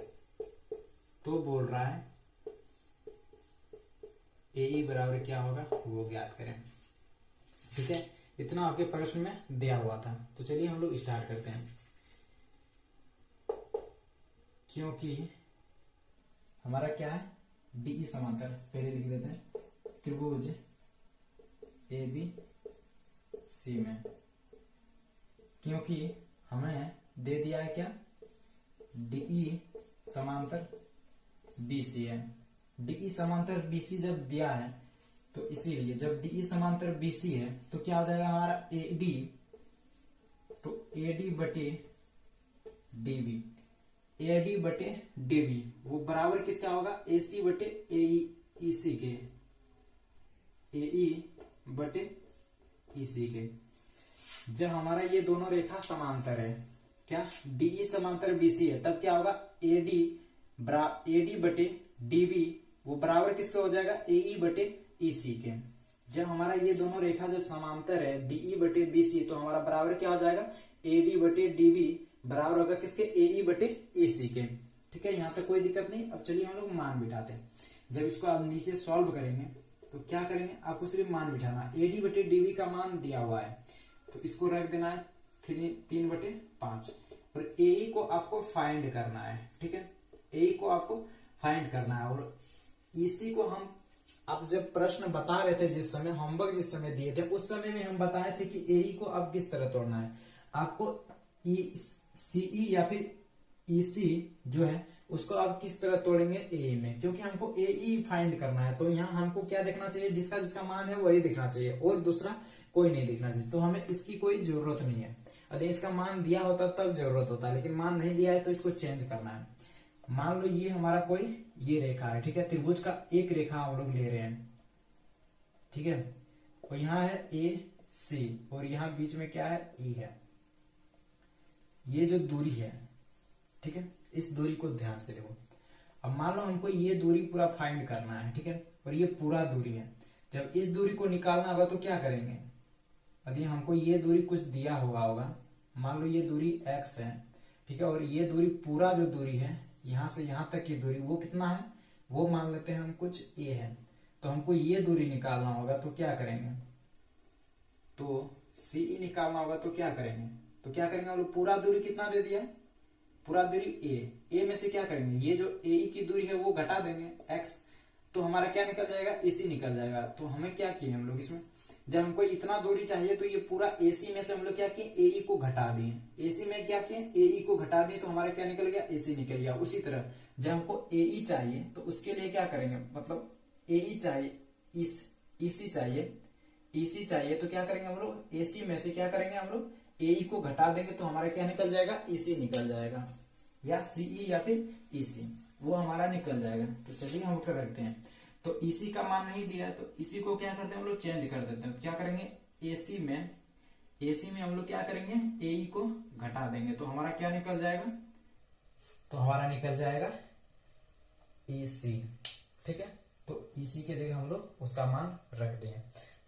S1: तो बोल रहा है एई बराबर क्या होगा वो ज्ञात करें। ठीक है, इतना आपके प्रश्न में दिया हुआ था। तो चलिए हम लोग स्टार्ट करते हैं। क्योंकि हमारा क्या है डीई समांतर, पहले लिख देते हैं त्रिभुज ए बी सी में, क्योंकि हमें दे दिया है क्या डीई समांतर बीसी है। डीई समांतर बीसी जब दिया है तो इसीलिए जब डीई समांतर बीसी है तो क्या हो जाएगा हमारा एडी, तो एडी बटे डीबी, एडी बटे डीबी वो बराबर किसका होगा, एसी बटे एई, ईसी के, एई बटे ईसी के। जब हमारा ये दोनों रेखा समांतर है, क्या डीई समांतर बीसी है, तब क्या होगा एडी बटे डीबी वो बराबर किसका हो जाएगा, एई बटे ईसी के। जब हमारा ये दोनों रेखा जब समांतर है डीई बटे बीसी, तो हमारा बराबर क्या हो जाएगा एडी बटे डीबी बराबर होगा किसके, एई बटे ईसी के। ठीक है, यहाँ पे कोई दिक्कत नहीं। अब चलिए हम लोग मान बिठाते हैं। जब इसको आप नीचे सॉल्व करेंगे तो क्या करेंगे, आपको सिर्फ मान बिठाना। एडी बटे डीबी का मान दिया हुआ है तो इसको रख देना है 3/5, और एई को आपको फाइंड करना है। ठीक है, एई को आपको फाइंड करना है। और ईसी को हम अब जब प्रश्न बता रहे थे, जिस समय होमवर्क जिस समय दिए थे उस समय में हम बताए थे कि एई को अब किस तरह तोड़ना है। आपको सीई या फिर ईसी जो है उसको आप किस तरह तोड़ेंगे एई में, क्योंकि हमको एई फाइंड करना है। तो यहाँ हमको क्या देखना चाहिए, जिसका जिसका मान है वही दिखना चाहिए और दूसरा कोई नहीं दिखना चाहिए। तो हमें इसकी कोई जरूरत नहीं है। यदि इसका मान दिया होता तब जरूरत होता, लेकिन मान नहीं दिया है तो इसको चेंज करना है। मान लो ये हमारा कोई ये रेखा है, ठीक है, त्रिभुज का एक रेखा हम लोग ले रहे हैं। ठीक है, और यहाँ है ए सी और यहाँ बीच में क्या है ई है। ये जो दूरी है, ठीक है, इस दूरी को ध्यान से देखो। अब मान लो हमको ये दूरी पूरा फाइंड करना है, ठीक है, और ये पूरा दूरी है। जब इस दूरी को निकालना होगा तो क्या करेंगे, यदि हमको ये दूरी कुछ दिया हुआ होगा, मान लो ये दूरी x है, ठीक है, और ये दूरी पूरा जो दूरी है यहां से यहां तक की दूरी वो कितना है, वो मान लेते हैं हम कुछ a है। तो हमको ये दूरी निकालना होगा तो क्या करेंगे, तो CE निकालना होगा तो क्या करेंगे, हम लोग पूरा दूरी कितना दे दिया, पूरा दूरी a में से क्या करेंगे, ये जो AE की दूरी है वो घटा देंगे x, तो हमारा क्या निकल जाएगा, AC निकल जाएगा। तो हमें क्या किए हम लोग इसमें, जब हमको इतना दूरी चाहिए तो ये पूरा AC में से हम लोग क्या किए, AE को घटा दिए। AC में क्या किए, AE को घटा दिए, तो हमारा क्या निकल गया, AC निकल गया। उसी तरह जब हमको AE चाहिए तो उसके लिए क्या करेंगे, मतलब AE चाहिए इस ईसी चाहिए, ईसी चाहिए तो क्या करेंगे हम लोग, एसी में से क्या करेंगे हम लोग, एई को घटा देंगे तो हमारा क्या निकल जाएगा, ईसी निकल जाएगा, या सीई या फिर ईसी, वो हमारा निकल जाएगा। तो चलिए हम कर रखते हैं। तो ईसी का मान नहीं दिया है तो इसी को क्या करते हैं हम लोग, चेंज कर देते हैं। तो क्या करेंगे, एसी में हम लोग क्या करेंगे, एई को घटा देंगे तो हमारा क्या निकल जाएगा, तो हमारा निकल जाएगा ईसी। ठीक है, तो ईसी के जगह हम लोग उसका मान रख दें।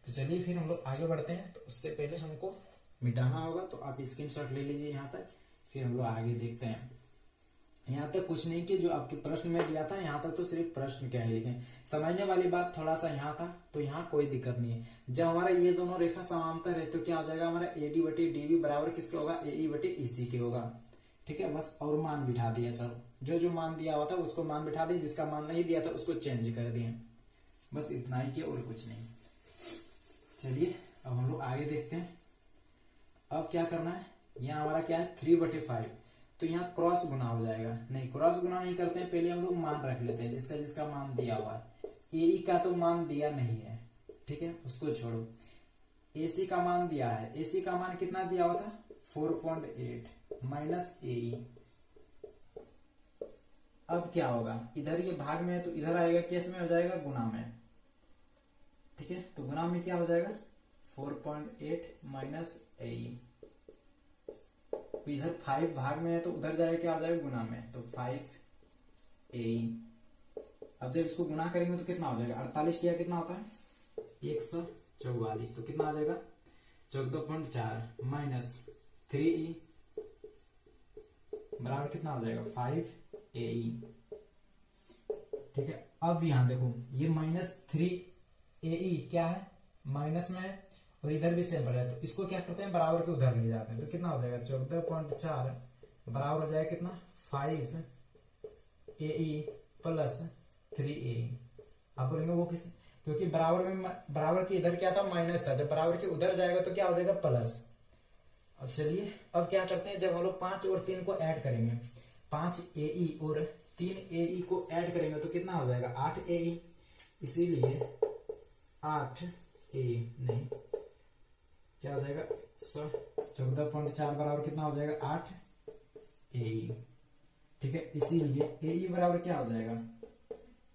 S1: तो चलिए फिर हम लोग आगे बढ़ते हैं। तो उससे पहले हमको मिटाना होगा, तो आप स्क्रीनशॉट ले लीजिए यहाँ तक, फिर हम लोग आगे देखते हैं। यहाँ तक कुछ नहीं कि जो आपके प्रश्न में दिया था यहाँ तक तो सिर्फ प्रश्न क्या है लिखें। समझने वाली बात थोड़ा सा यहाँ था, तो यहाँ कोई दिक्कत नहीं है। जब हमारा ये दोनों रेखा समांतर है तो क्या हो जाएगा, हमारा एडी बटे डीबी बराबर किसके होगा, एई बटे ईसी के होगा। ठीक है, बस और मान बिठा दिए सब, जो जो मान दिया हुआ था उसको मान बिठा दिए, जिसका मान नहीं दिया था उसको चेंज कर दिए, बस इतना ही किया और कुछ नहीं। चलिए अब हम लोग आगे देखते हैं। अब क्या करना है, यहाँ हमारा क्या है 3/5, तो यहाँ क्रॉस गुना हो जाएगा। नहीं, क्रॉस गुना नहीं करते हैं, पहले हम लोग मान रख लेते हैं जिसका जिसका मान दिया हुआ है। एई का तो मान दिया नहीं है, ठीक है, उसको छोड़ो। एसी का मान दिया है, एसी का मान कितना दिया हुआ था 4.8 माइनस एई। अब क्या होगा, इधर ये भाग में है तो इधर आएगा केस में हो जाएगा गुना में। ठीक है, तो गुना में क्या हो जाएगा 4.8 माइनस एई। इधर 5 भाग में है तो उधर जाएगा क्या हो जाएगा गुना में, तो 5 एई। अब जब इसको गुना करेंगे तो कितना हो जाएगा, 48 किया कितना होता है 144, तो कितना आ जाएगा 14.4 माइनस 3e बराबर कितना हो जाएगा 5 एई। ठीक है, अब यहां देखो ये -3 क्या है, माइनस में है और इधर भी सेम है, तो इसको क्या करते हैं बराबर के उधर ले जाते हैं, तो कितना हो जाएगा 14.4 बराबर हो जाएगा कितना 5 एई प्लस 3e। आप बोलेंगे वो किस, क्योंकि बराबर के इधर क्या था माइनस था, जब बराबर के उधर जाएगा तो क्या हो जाएगा प्लस। अब चलिए अब क्या करते हैं, जब हम लोग 5 और 3 को ऐड करेंगे, 5 एई और 3 एई को ऐड करेंगे तो कितना हो जाएगा 8 एई, इसीलिए 8 ए नहीं क्या हो जाएगा 14.4 बराबर कितना हो जाएगा 8 एई। ठीक है, इसीलिए एई बराबर क्या हो जाएगा,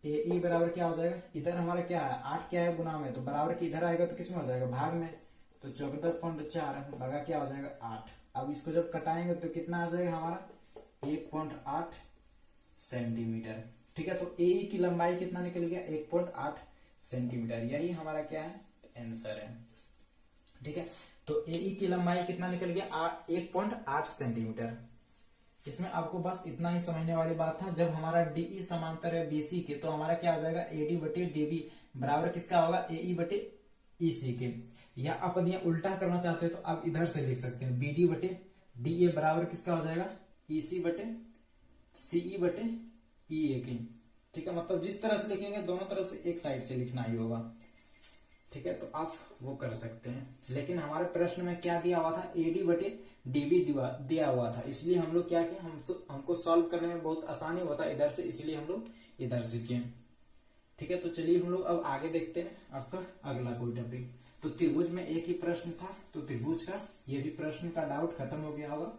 S1: एई बराबर क्या हो जाएगा, इधर हमारा क्या है 8 क्या है गुना में, तो बराबर के इधर आएगा तो किसमें हो जाएगा भाग में, तो 14.4 भागा क्या हो जाएगा 8। अब इसको जब कटाएंगे तो कितना आ जाएगा हमारा 1.8 सेंटीमीटर। ठीक है, तो एई की लंबाई कितना निकल गया 1.8 सेंटीमीटर, यही हमारा क्या है आंसर है। ठीक है, तो एई की लंबाई कितना निकल गया 1.8 सेंटीमीटर। इसमें आपको बस इतना ही समझने वाली बात था, जब हमारा डीई समांतर है बीसी के तो हमारा क्या हो जाएगा एडी बटे डीबी बराबर किसका होगा एई बटे ईसी के। या आप यदि उल्टा करना चाहते हो तो आप इधर से लिख सकते हैं बीडी बटे डीए बराबर किसका हो जाएगा ईसी बटे सीई बटे ईए के। ठीक है, मतलब जिस तरह से लिखेंगे दोनों तरफ से एक साइड से लिखना ही होगा। ठीक है, तो आप वो कर सकते हैं, लेकिन हमारे प्रश्न में क्या दिया हुआ था एडी बटे डीबी दिया हुआ था, इसलिए हम लोग क्या किए, हमको सॉल्व करने में बहुत आसानी होता है इधर से, इसलिए हम लोग इधर से किए। ठीक है, तो चलिए हम लोग अब आगे देखते हैं आपका अगला कोई टॉपिक। तो त्रिभुज में एक ही प्रश्न था, तो त्रिभुज का ये भी प्रश्न का डाउट खत्म हो गया होगा।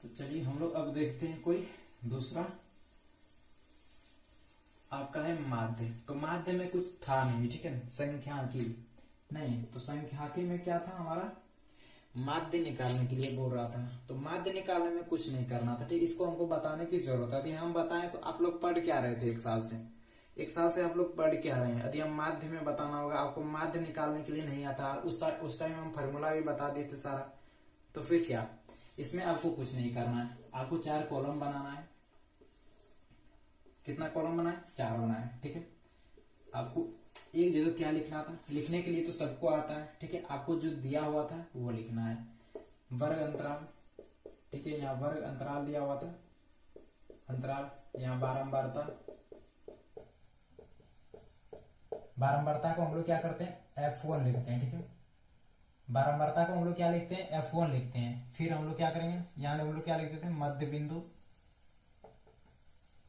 S1: तो चलिए हम लोग अब देखते हैं कोई दूसरा, आपका है माध्य। तो माध्य में कुछ था नहीं, ठीक है, संख्याकी नहीं, तो संख्याकी में क्या था हमारा माध्य निकालने के लिए बोल रहा था, तो माध्य निकालने में कुछ नहीं करना था। ठीक, इसको हमको बताने की जरूरत है। यदि हम बताएं तो आप लोग पढ़ क्या रहे थे, एक साल से आप लोग पढ़ क्या रहे हैं। यदि हम माध्य में बताना होगा, आपको माध्य निकालने के लिए नहीं आता, उस टाइम हम फार्मूला भी बता दिए थे सारा, तो फिर क्या, इसमें आपको कुछ नहीं करना है। आपको 4 कॉलम बनाना है। कितना कॉलम बनाए 4 बनाए। ठीक है, आपको एक जगह क्या लिखना था, लिखने के लिए तो सबको आता है। ठीक है, आपको जो दिया हुआ था वो लिखना है, वर्ग अंतराल। ठीक है, यहाँ वर्ग अंतराल दिया हुआ था, अंतराल, यहाँ बारंबारता। बारंबारता को हम लोग क्या करते हैं F1 लिखते हैं। ठीक है, बारंबारता को हम लोग क्या लिखते हैं F1 लिखते हैं। फिर हम लोग क्या करेंगे, यहाँ हम लोग क्या लिखते थे मध्य बिंदु,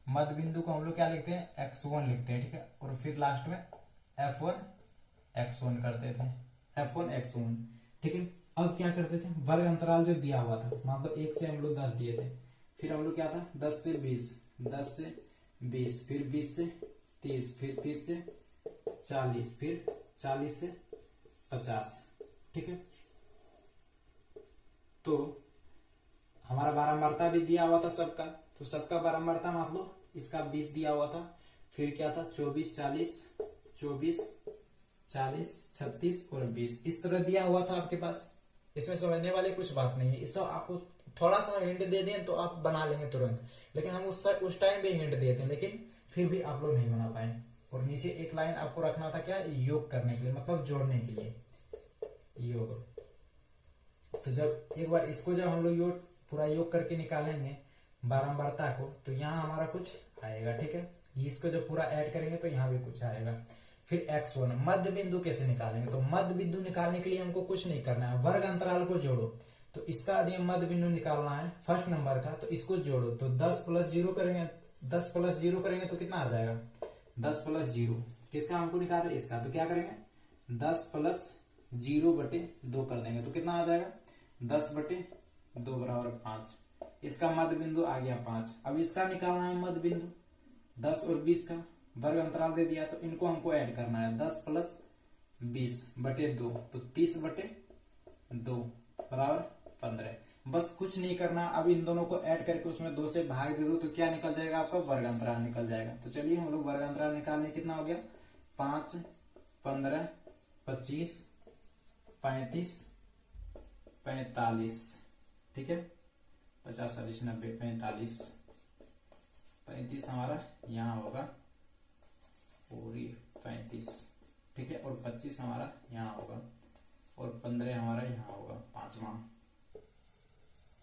S1: मध्य बिंदु को हम लोग क्या लिखते हैं X1 लिखते हैं। ठीक है, और फिर लास्ट में F1 x1 करते थे, f1 x1। ठीक है, अब क्या करते थे, वर्ग अंतराल जो दिया हुआ था, मतलब 1 से हम लोग 10 दिए थे, फिर हम लोग क्या था 10 से 20, 10 से 20, फिर 20 से 30, फिर 30 से 40, फिर 40 से 50। ठीक है, तो हमारा बारंबारता भी दिया हुआ था सबका, तो सबका बारंबारता मान लो इसका 20 दिया हुआ था, फिर क्या था 24, 40, 24, 40, 36 और 20 इस तरह दिया हुआ था आपके पास। इसमें समझने वाली कुछ बात नहीं है, इस सब आपको थोड़ा सा हिंट दे दें तो आप बना लेंगे तुरंत, लेकिन हम उस टाइम भी हिंट दिए थे, लेकिन फिर भी आप लोग नहीं बना पाए। और नीचे एक लाइन आपको रखना था क्या, योग करने के लिए, मतलब जोड़ने के लिए, योग। तो जब एक बार इसको जब हम लोग योग पूरा योग करके निकालेंगे बारंबारता को, तो यहाँ हमारा कुछ आएगा। ठीक है, इसको जब पूरा ऐड करेंगे तो यहाँ भी कुछ आएगा। फिर x1 मध्य बिंदु कैसे निकालेंगे, तो मध्य बिंदु निकालने के लिए हमको कुछ नहीं करना है, वर्ग अंतराल को जोड़ो। तो इसका यदि मध्य बिंदु निकालना है फर्स्ट नंबर का, तो इसको जोड़ो, तो 10 प्लस 0 करेंगे, 10 प्लस 0 करेंगे तो कितना आ जाएगा, 10 प्लस 0 किसका हमको निकाल रहे इसका, तो क्या करेंगे 10 प्लस 0 बटे 2 कर देंगे, तो कितना आ जाएगा 10 बटे 2 बराबर 5। इसका मध्य बिंदु आ गया 5। अब इसका निकालना है मध्य बिंदु, 10 और 20 का वर्ग अंतराल दे दिया, तो इनको हमको ऐड करना है, 10 प्लस 20 बटे 2, तो 30 बटे 2 बराबर 15। बस कुछ नहीं करना, अब इन दोनों को ऐड करके उसमें 2 से भाग दे दो, तो क्या निकल जाएगा आपका वर्ग अंतराल निकल जाएगा। तो चलिए हम लोग वर्ग अंतराल निकालने कितना हो गया, 5, 15, 25, 35, 45। ठीक है, 50, 40, 90, 45, 35 हमारा यहाँ होगा और ये 35। ठीक है, और 25 हमारा यहाँ होगा और 15 हमारा यहाँ होगा, 5वां।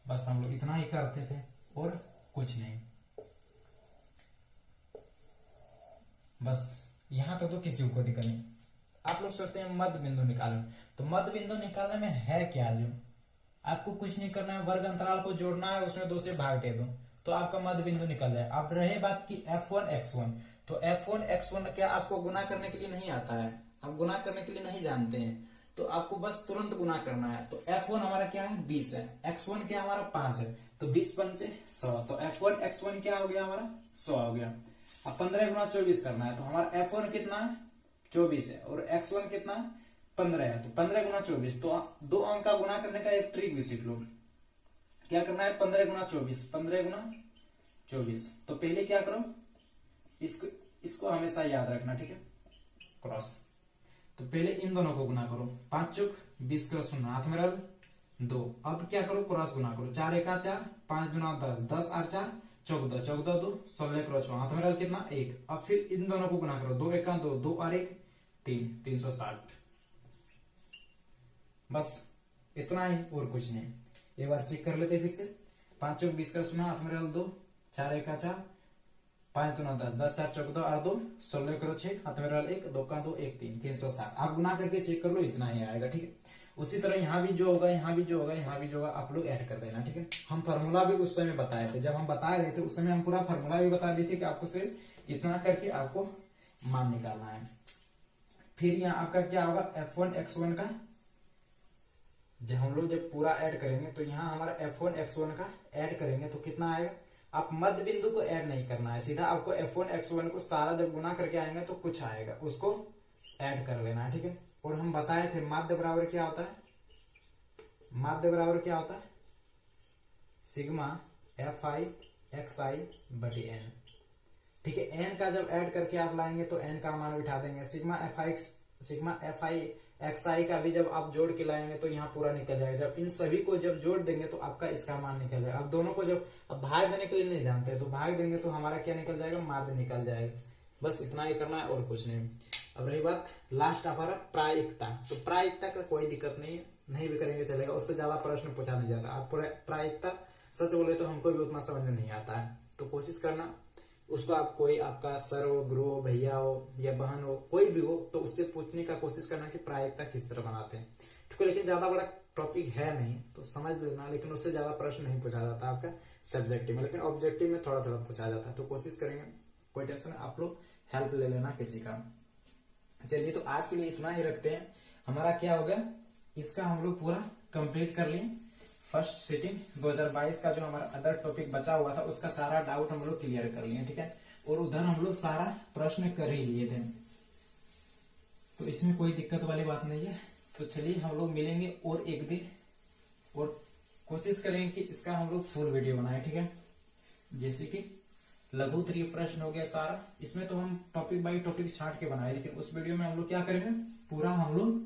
S1: बस हम लोग इतना ही करते थे और कुछ नहीं, बस यहाँ तक तो किसी को दिक्कत नहीं। आप लोग सोचते हैं मध्य बिंदु निकालने, तो मध्य बिंदु निकालने में है क्या, जो आपको कुछ नहीं करना है, वर्ग अंतराल को जोड़ना है, उसमें 2 से भाग दे दो तो आपका मध्य बिंदु निकल जाए। अब रहे बात की f1 x1, तो f1 x1 क्या आपको गुना करने के लिए नहीं आता है, आप गुना करने के लिए नहीं जानते हैं, तो आपको बस तुरंत गुना करना है। तो f1 हमारा क्या है 20 है, x1 क्या हमारा 5 है, तो 20 पंचे 100, तो f1 x1 क्या हो गया हमारा 100 हो गया। अब 15 गुना 24 करना है, तो हमारा f1 कितना है 24 है और x1 कितना है 15 है, तो 15 गुना 24। तो 2 अंक का गुना करने का एक ट्रिक भी सीख लो, क्या करना है 15 गुना 24, 15 गुना 24। तो पहले क्या करो, इसको हमेशा याद रखना, ठीक है, क्रॉस। तो पहले इन दोनों को गुना करो, 5 चुक 20 क्रॉस 0, हाथ में रल 2। अब क्या करो क्रॉस गुना करो, 4 एका 4, 5 दुना 10, 10 और 4 14, 14 2 16 क्रॉस, हाथ में रल कितना 1। अब फिर इन दोनों को गुना करो, 2 एका 2, 2 और 1 3, 360। बस इतना ही और कुछ नहीं। एक बार चेक कर लेते फिर से, 5 चौक 20 का 0, हाथ में रल 2, 4 एका 4, 5 दुना 10, 10 4 14 और 2 16 करो 6, हाथ में रल 1, 2 का 2 1 3, 360। आप गुना करके चेक कर लो, इतना ही आएगा। ठीक है, उसी तरह यहाँ भी जो होगा, यहाँ भी जो होगा, यहाँ भी जो होगा, आप लोग ऐड कर देना। ठीक है, हम फार्मूला भी उस समय बताए थे, जब हम बता रहे थे उस समय हम पूरा फार्मूला भी बता दिए थे कि आपको सिर्फ इतना करके आपको मान निकालना है। फिर यहाँ आपका क्या होगा f1 x1 का, जब हम लोग जब पूरा ऐड करेंगे तो यहाँ हमारा f1 x1 का ऐड करेंगे तो कितना आएगा। आप मध्य बिंदु को ऐड नहीं करना है, सीधा आपको f1 x1 को सारा जब गुना करके आएंगे तो कुछ आएगा, उसको ऐड कर लेना है। ठीक है, और हम बताए थे माध्य बराबर क्या होता है, माध्य बराबर क्या होता है सिग्मा fi xi बटी n। ठीक है, n का जब ऐड करके आप लाएंगे तो n का मान उठा देंगे, सिग्मा fi xi का भी जब आप जोड़ के लाएंगे तो यहाँ पूरा निकल जाएगा। जब इन सभी को जब जोड़ देंगे तो आपका इसका मान निकल जाएगा। अब दोनों को जब अब भाग देने के लिए नहीं जानते तो भाग देंगे तो हमारा क्या निकल जाएगा, माध्य निकल जाएगा। बस इतना ही करना है और कुछ नहीं। अब रही बात लास्ट हमारा प्रायिकता, तो प्रायिकता का कोई दिक्कत नहीं है, नहीं भी करेंगे चलेगा, उससे ज्यादा प्रश्न पूछा नहीं जाता। आप प्रायिकता सच बोले तो हमको भी उतना समझ में नहीं आता है, तो कोशिश करना उसको, आप कोई आपका सर हो, गुरु हो, भैया हो या बहन हो, कोई भी हो, तो उससे पूछने का कोशिश करना कि प्रायिकता किस तरह बनाते हैं। ठीक है, लेकिन ज्यादा बड़ा टॉपिक है नहीं तो समझ लेना, लेकिन उससे ज्यादा प्रश्न नहीं पूछा जाता आपका सब्जेक्टिव में, लेकिन ऑब्जेक्टिव में थोड़ा थोड़ा पूछा जाता है। तो कोशिश करेंगे, कोई टेंशन, आप लोग हेल्प ले लेना किसी का। चलिए तो आज के लिए इतना ही रखते हैं। हमारा क्या हो गया, इसका हम लोग पूरा कंप्लीट कर लिए। फर्स्ट सिटिंग 2022 का जो हमारा अदर टॉपिक बचा हुआ था उसका सारा डाउट हम लोग क्लियर कर लिए, ठीक है। और उधर हम लोग सारा प्रश्न कर ही लिए थे, तो इसमें कोई दिक्कत वाली बात नहीं है। तो चलिए हम लोग मिलेंगे और एक दिन, और कोशिश करेंगे कि इसका हम लोग फुल वीडियो बनाए, ठीक है। जैसे कि लघु 3 प्रश्न हो गया सारा, इसमें तो हम टॉपिक बाई टॉपिक छांट के बनाए, लेकिन उस वीडियो में हम लोग क्या करेंगे, पूरा हम लोग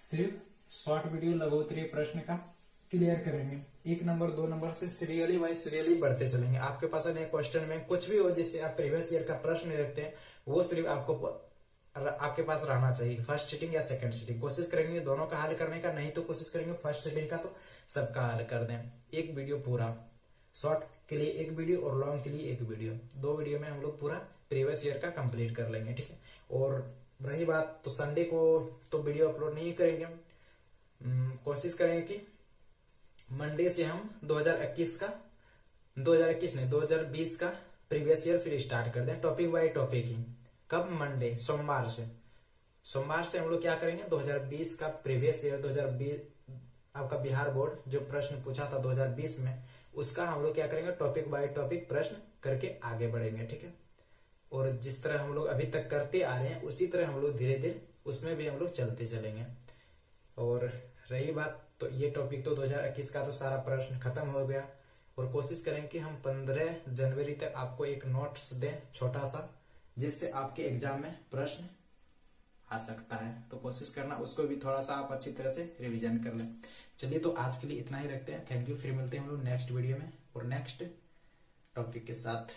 S1: सिर्फ शॉर्ट वीडियो लघु 3 प्रश्न का क्लियर करेंगे। 1 नंबर 2 नंबर से सीरियली वाइज सीरियली बढ़ते चलेंगे। आपके पास अगर क्वेश्चन में कुछ भी हो जिससे आप प्रीवियस ईयर का प्रश्न देखते हैं, वो सिर्फ आपके पास रहना चाहिए, फर्स्ट सिटिंग या सेकंड सिटिंग। कोशिश करेंगे दोनों का हल करने का, नहीं तो कोशिश करेंगे फर्स्ट सिटिंग का, तो सबका हल कर दें। एक वीडियो पूरा, शॉर्ट के लिए एक वीडियो और लॉन्ग के लिए एक वीडियो, 2 वीडियो में हम लोग पूरा प्रीवियस ईयर का कंप्लीट कर लेंगे, ठीक है। और रही बात, तो संडे को तो वीडियो अपलोड नहीं करेंगे, कोशिश करेंगे कि मंडे से हम 2020 नहीं 2020 का प्रीवियस ईयर फिर स्टार्ट कर दें, टॉपिक बाय टॉपिक ही। कब, मंडे, सोमवार से हम लोग क्या करेंगे, 2020 का प्रीवियस ईयर 2020 आपका बिहार बोर्ड जो प्रश्न पूछा था 2020 में, उसका हम लोग क्या करेंगे, टॉपिक बाय टॉपिक प्रश्न करके आगे बढ़ेंगे, ठीक है। और जिस तरह हम लोग अभी तक करते आ रहे हैं उसी तरह हम लोग धीरे धीरे उसमें भी हम लोग चलते चलेंगे। और रही बात, तो ये टॉपिक तो 2021 का तो सारा प्रश्न खत्म हो गया, और कोशिश करें कि हम 15 जनवरी तक आपको एक नोट्स दें छोटा सा, जिससे आपके एग्जाम में प्रश्न आ सकता है। तो कोशिश करना उसको भी थोड़ा सा आप अच्छी तरह से रिवीजन कर लें। चलिए तो आज के लिए इतना ही रखते हैं। Thank you. फिर मिलते हैं हम लोग नेक्स्ट वीडियो में और नेक्स्ट टॉपिक के साथ।